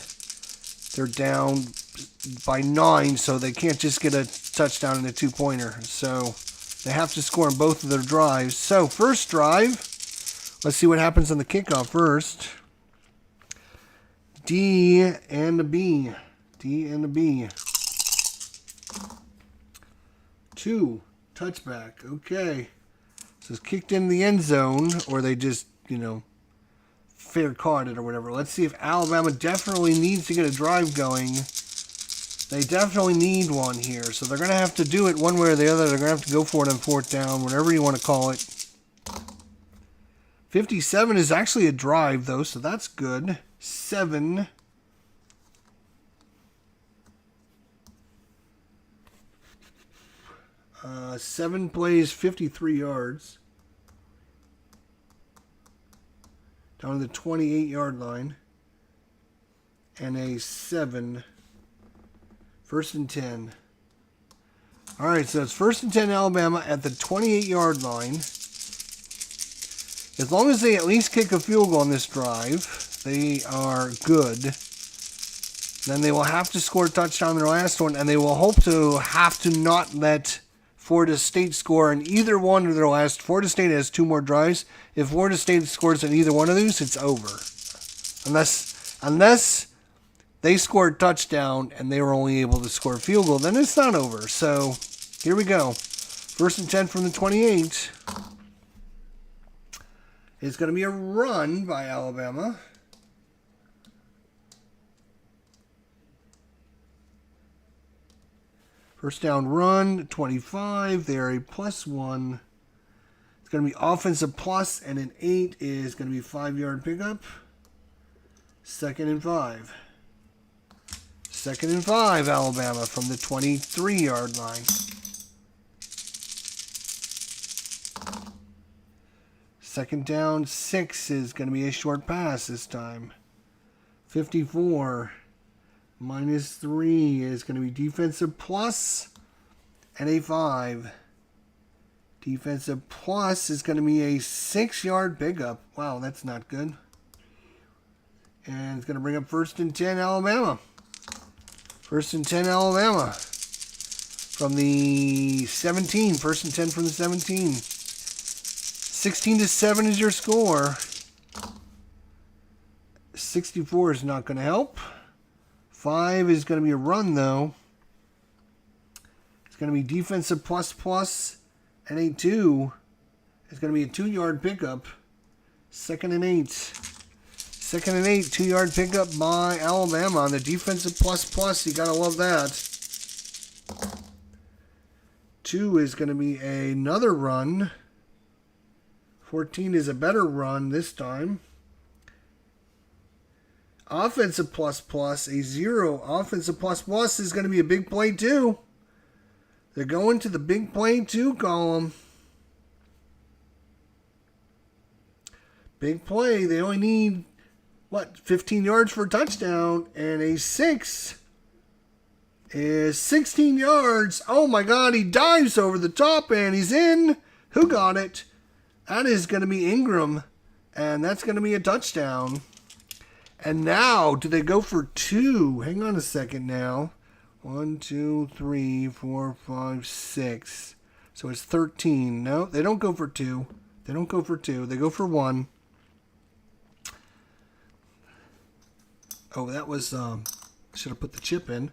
they're down by 9, so they can't just get a touchdown and a 2-pointer. So they have to score on both of their drives. So first drive, let's see what happens on the kickoff first. D and a B. D and a B. 2, touchback. Okay. So it's kicked in the end zone, or they just, fair caught it or whatever. Let's see if Alabama definitely needs to get a drive going. They definitely need one here, so they're going to have to do it one way or the other. They're going to have to go for it on fourth down, whatever you want to call it. 57 is actually a drive, though, so that's good. 7. Seven plays, 53 yards. Down to the 28-yard line. And a 7. First and 10. All right, so it's first and 10 Alabama at the 28-yard line. As long as they at least kick a field goal on this drive, they are good. Then they will have to score a touchdown in their last one, and they will hope to have to not let Florida State score in either one of their last. Florida State has 2 more drives. If Florida State scores in either one of these, it's over. Unless they scored a touchdown and they were only able to score a field goal, then it's not over. So here we go. First and 10 from the 28. It's going to be a run by Alabama. First down run, 25. They're a +1. It's going to be offensive plus, and an 8 is going to be 5-yard pickup. Second and 5. Second and 5, Alabama from the 23-yard line. Second down, 6 is going to be a short pass this time. 54. -3 is going to be defensive plus and a 5. Defensive plus is going to be a 6-yard pickup. Wow, that's not good. And it's going to bring up first and 10 Alabama. First and 10 Alabama from the 17. First and 10 from the 17. 16-7 is your score. 64 is not going to help. 5 is going to be a run, though. It's going to be defensive plus, and a 2. It's going to be a 2-yard pickup. Second and 8. Second and 8, 2-yard pickup by Alabama on the defensive plus. You got to love that. 2 is going to be another run. 14 is a better run this time. Offensive plus, a 0. Offensive plus is going to be a big play, too. They're going to the big play, too column. Big play. They only need, 15 yards for a touchdown. And a 6 is 16 yards. Oh, my God. He dives over the top, and he's in. Who got it? That is going to be Ingram. And that's going to be a touchdown. And now, do they go for 2? Hang on a second now. 1, 2, 3, 4, 5, 6. So it's 13. No, they don't go for 2. They don't go for 2. They go for 1. Oh, that was, should have put the chip in.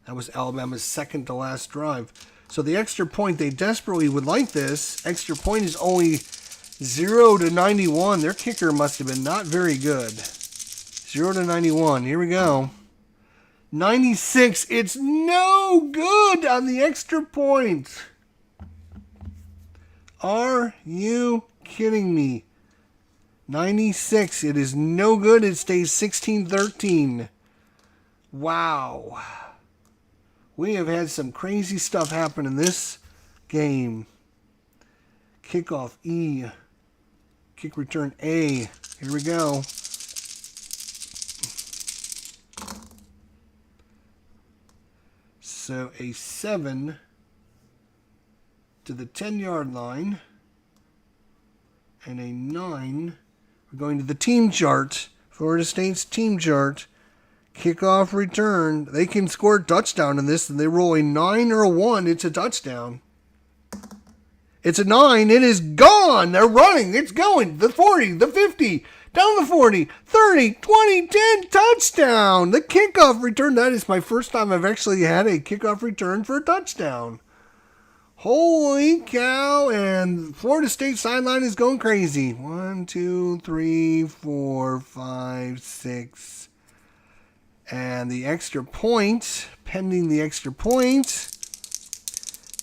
That was Alabama's second to last drive. So the extra point, they desperately would like this. Extra point is only 0-91. Their kicker must have been not very good. 0-91. Here we go. 96. It's no good on the extra point. Are you kidding me? 96. It is no good. It stays 16-13. Wow. We have had some crazy stuff happen in this game. Kickoff E. Kick return A. Here we go. So a 7 to the 10-yard line and a 9. We're going to the team chart. Florida State's team chart. Kickoff return. They can score a touchdown in this, and they roll a 9 or a 1. It's a touchdown. It's a 9. It is gone. They're running. It's going. The 40, the 50, down the 40, 30, 20, 10, touchdown. The kickoff return. That is my first time I've actually had a kickoff return for a touchdown. Holy cow. And Florida State sideline is going crazy. 1, 2, 3, 4, 5, 6. And the extra point, pending the extra point,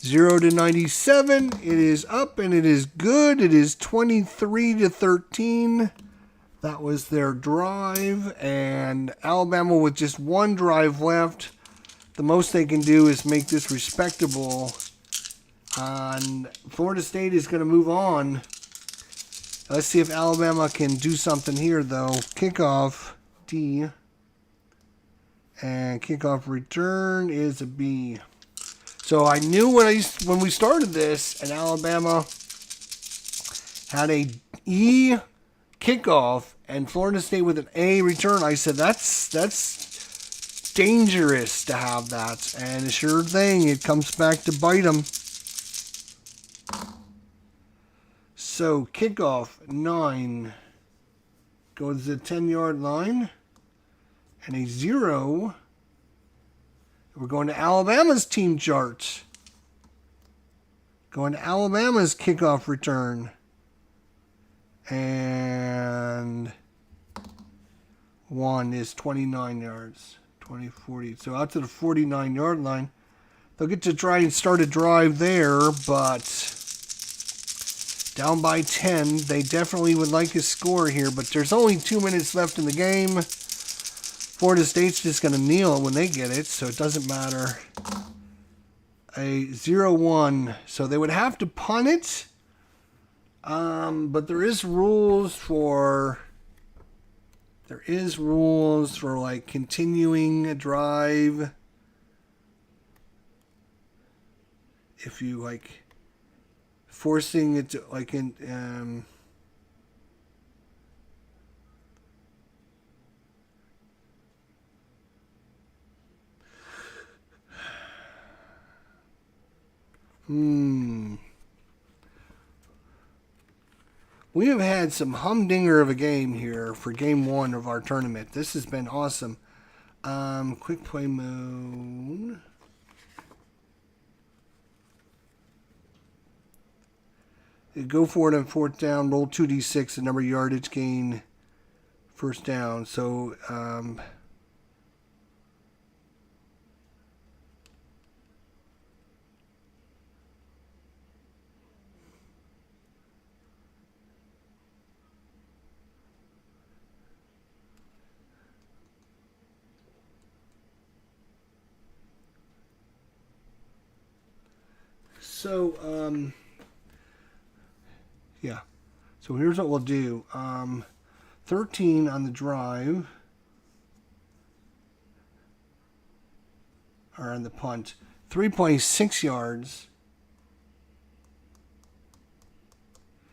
0 to 97. It is up and it is good. It is 23 to 13. That was their drive. And Alabama with just one drive left. The most they can do is make this respectable. And Florida State is going to move on. Let's see if Alabama can do something here, though. Kickoff, D. And kickoff return is a B. So I knew when we started this, and Alabama had a E kickoff, and Florida State with an A return, I said, that's dangerous to have that. And a sure thing, it comes back to bite them. So kickoff 9 goes to the 10-yard line, and a 0. We're going to Alabama's team chart. Going to Alabama's kickoff return, and 1 is 29 yards, 20, 40. So out to the 49-yard line. They'll get to try and start a drive there, but down by 10. They definitely would like a score here, but there's only 2 minutes left in the game. Florida State's just going to kneel when they get it, so it doesn't matter. A 0-1. So they would have to punt it. But there is rules for like continuing a drive. If you like forcing it to like in We have had some humdinger of a game here for game 1 of our tournament. This has been awesome. Quick play mode. Go for it on 4th down. Roll 2d6, the number of yardage gain. First down. So, yeah. So here's what we'll do. 13 on the drive. Or on the punt. 3.6 yards.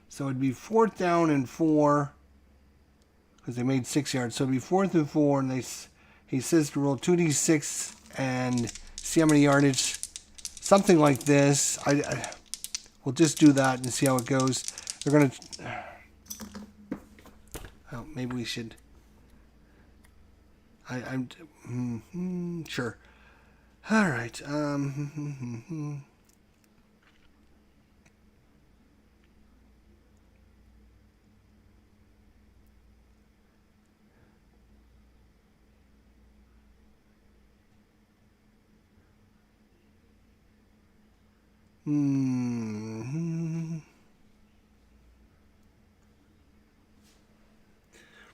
So it'd be 4th down and 4. Because they made 6 yards. So it'd be 4th and 4. And he says to roll 2d6 and see how many yardage. Something like this. We'll just do that and see how it goes. They're going to... Oh, maybe we should... I'm... Sure. All right.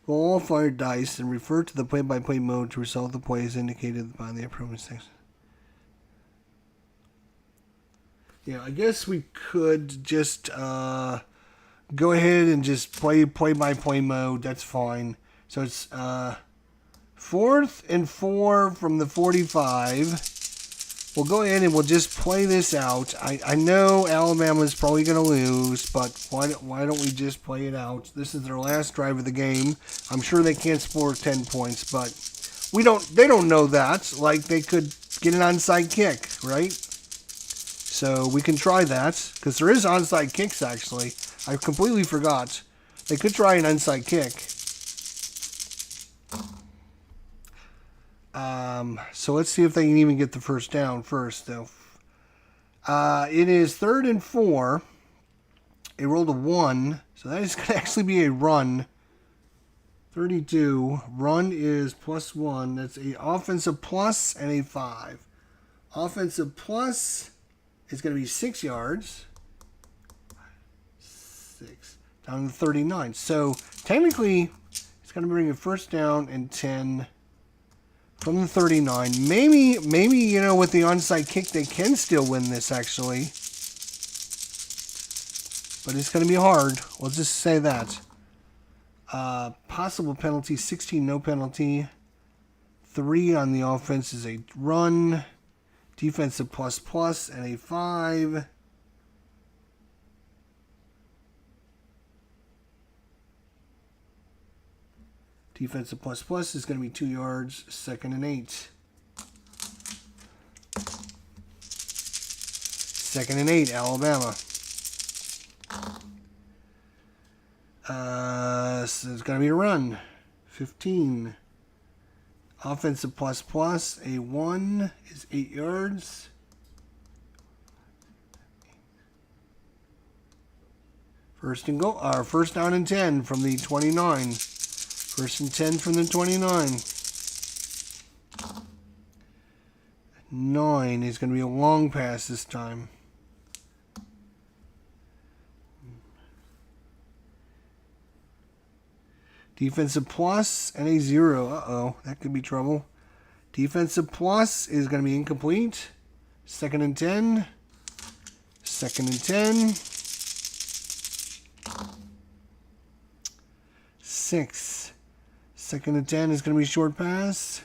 Roll all fired dice and refer to the play-by-play mode to resolve the plays indicated by the appropriate section. Yeah, I guess we could just go ahead and just play play-by-play mode. That's fine. So it's 4th and 4 from the 45. We'll go ahead and we'll just play this out. I know Alabama's probably going to lose, but why don't we just play it out? This is their last drive of the game. I'm sure they can't score 10 points, but they don't know that. Like, they could get an onside kick, right? So we can try that, because there is onside kicks, actually. I completely forgot. They could try an onside kick. So let's see if they can even get the first down first, though. It is 3rd and 4. It rolled a 1, so that is going to actually be a run. 32. Run is +1. That's a offensive plus and a 5. Offensive plus is going to be 6 yards. 6. Down to 39. So technically, it's going to bring a first down and 10 from the 39. Maybe, with the onside kick, they can still win this, actually. But it's going to be hard. We'll just say that. Possible penalty, 16, no penalty. 3 on the offense is a run. Defensive plus and a 5. Defensive plus is going to be 2 yards, 2nd and 8. 2nd and 8, Alabama. So it's going to be a run. 15. Offensive plus, a 1 is 8 yards. First down and 10 from the 29. First and 10 from the 29. 9 is going to be a long pass this time. Defensive plus and a 0. Uh-oh, that could be trouble. Defensive plus is going to be incomplete. 2nd and 10. 2nd and 10. 6. 2nd and 10 is going to be short pass.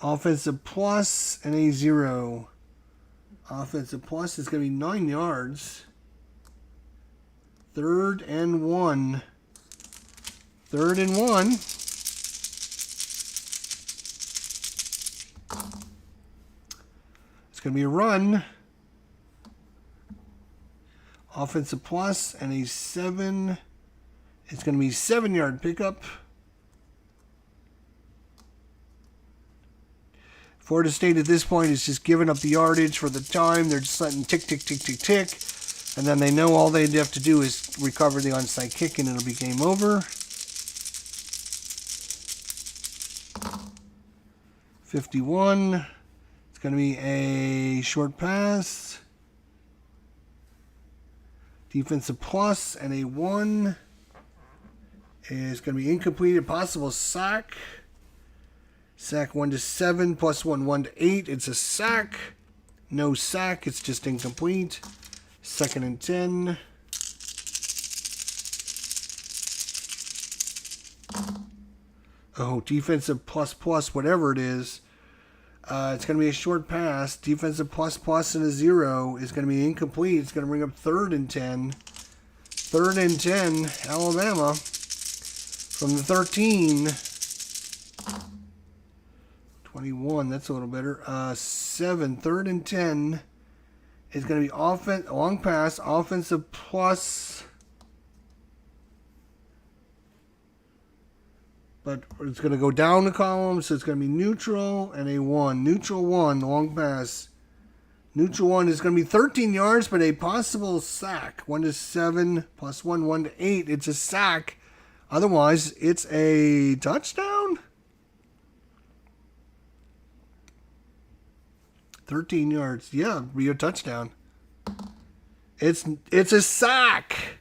Offensive plus and a 0. Offensive plus is going to be 9 yards. 3rd and 1. 3rd and 1. It's going to be a run. Offensive plus and a 7. It's going to be 7-yard pickup. Florida State at this point is just giving up the yardage for the time. They're just letting tick, tick, tick, tick, tick. And then they know all they have to do is recover the onside kick and it'll be game over. 51. It's going to be a short pass. Defensive plus and a 1 is going to be incomplete. A possible sack. Sack 1 to 7 plus 1, 1 to 8. It's a sack. No sack. It's just incomplete. 2nd and 10. Oh, defensive plus, whatever it is. It's going to be a short pass. Defensive plus and a 0 is going to be incomplete. It's going to bring up 3rd and 10. 3rd and 10, Alabama. From the 13. 21, that's a little better. 7, 3rd and 10 is going to be long pass, offensive plus. But it's going to go down the column, so it's going to be neutral and a 1. Neutral 1, long pass. Neutral 1 is going to be 13 yards, but a possible sack. 1 to 7 plus 1, 1 to 8. It's a sack. Otherwise, it's a touchdown. 13 yards. Yeah, be a touchdown. It's a sack.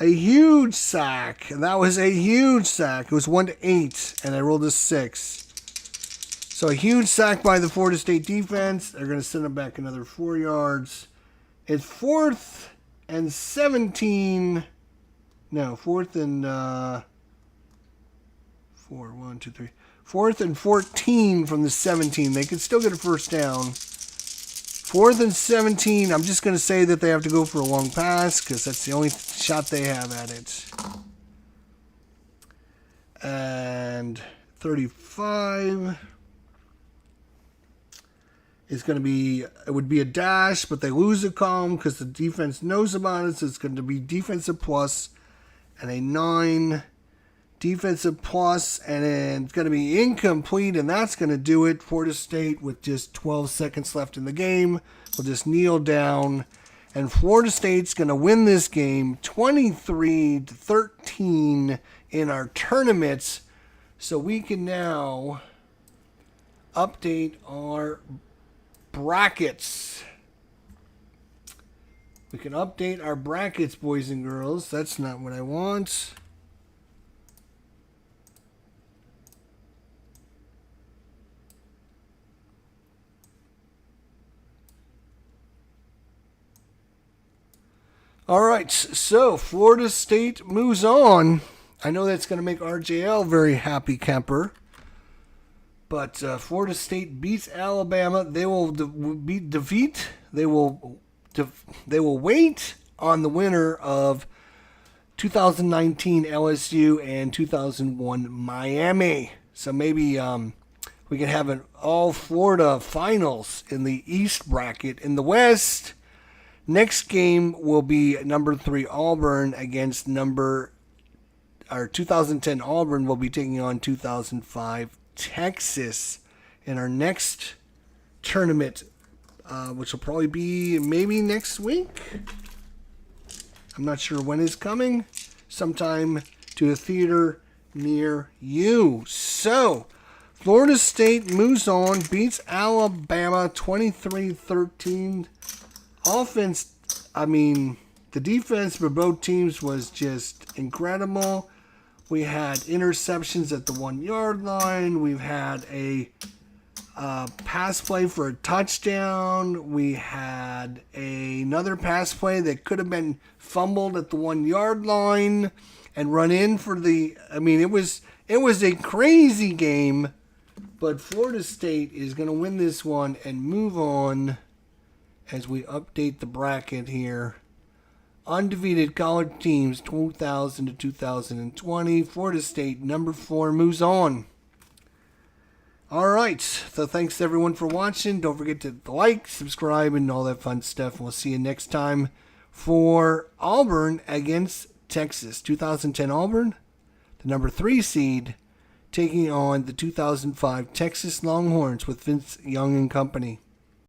A huge sack. And that was a huge sack. It was 1 to 8, and I rolled a 6. So a huge sack by the Florida State defense. They're going to send them back another 4 yards. It's 4th and 17. No, 4th and 4. 1, 2, 3. 4th and 14 from the 17. They could still get a first down. 4th and 17. I'm just going to say that they have to go for a long pass because that's the only shot they have at it. And 35 is going to be, it would be a dash, but they lose a column because the defense knows about it. So it's going to be defensive plus and a 9. Defensive plus, and then it's going to be incomplete, and that's going to do it. Florida State, with just 12 seconds left in the game, will just kneel down, And Florida State's going to win this game 23-13 in our tournaments. So we can now update our brackets. We can update our brackets, boys and girls. That's not what I want. All right, so Florida State moves on. I know that's going to make RJL very happy, Kemper. But Florida State beats Alabama. They will defeat. They will wait on the winner of 2019 LSU and 2001 Miami. So maybe we can have an all Florida finals in the East bracket. In the West, next game will be number 3 Auburn against 2010 Auburn will be taking on 2005 Texas in our next tournament, which will probably be maybe next week. I'm not sure when it's coming. Sometime to a theater near you. So, Florida State moves on, beats Alabama 23-13. Offense, the defense for both teams was just incredible. We had interceptions at the 1-yard line. We've had a pass play for a touchdown. We had another pass play that could have been fumbled at the 1-yard line and run in for the. It was a crazy game, but Florida State is going to win this one and move on as we update the bracket here. Undefeated college teams 2000 to 2020. Florida State, number 4, moves on. All right. So thanks everyone for watching. Don't forget to like, subscribe, and all that fun stuff. And we'll see you next time for Auburn against Texas. 2010 Auburn, the number 3 seed, taking on the 2005 Texas Longhorns with Vince Young and company.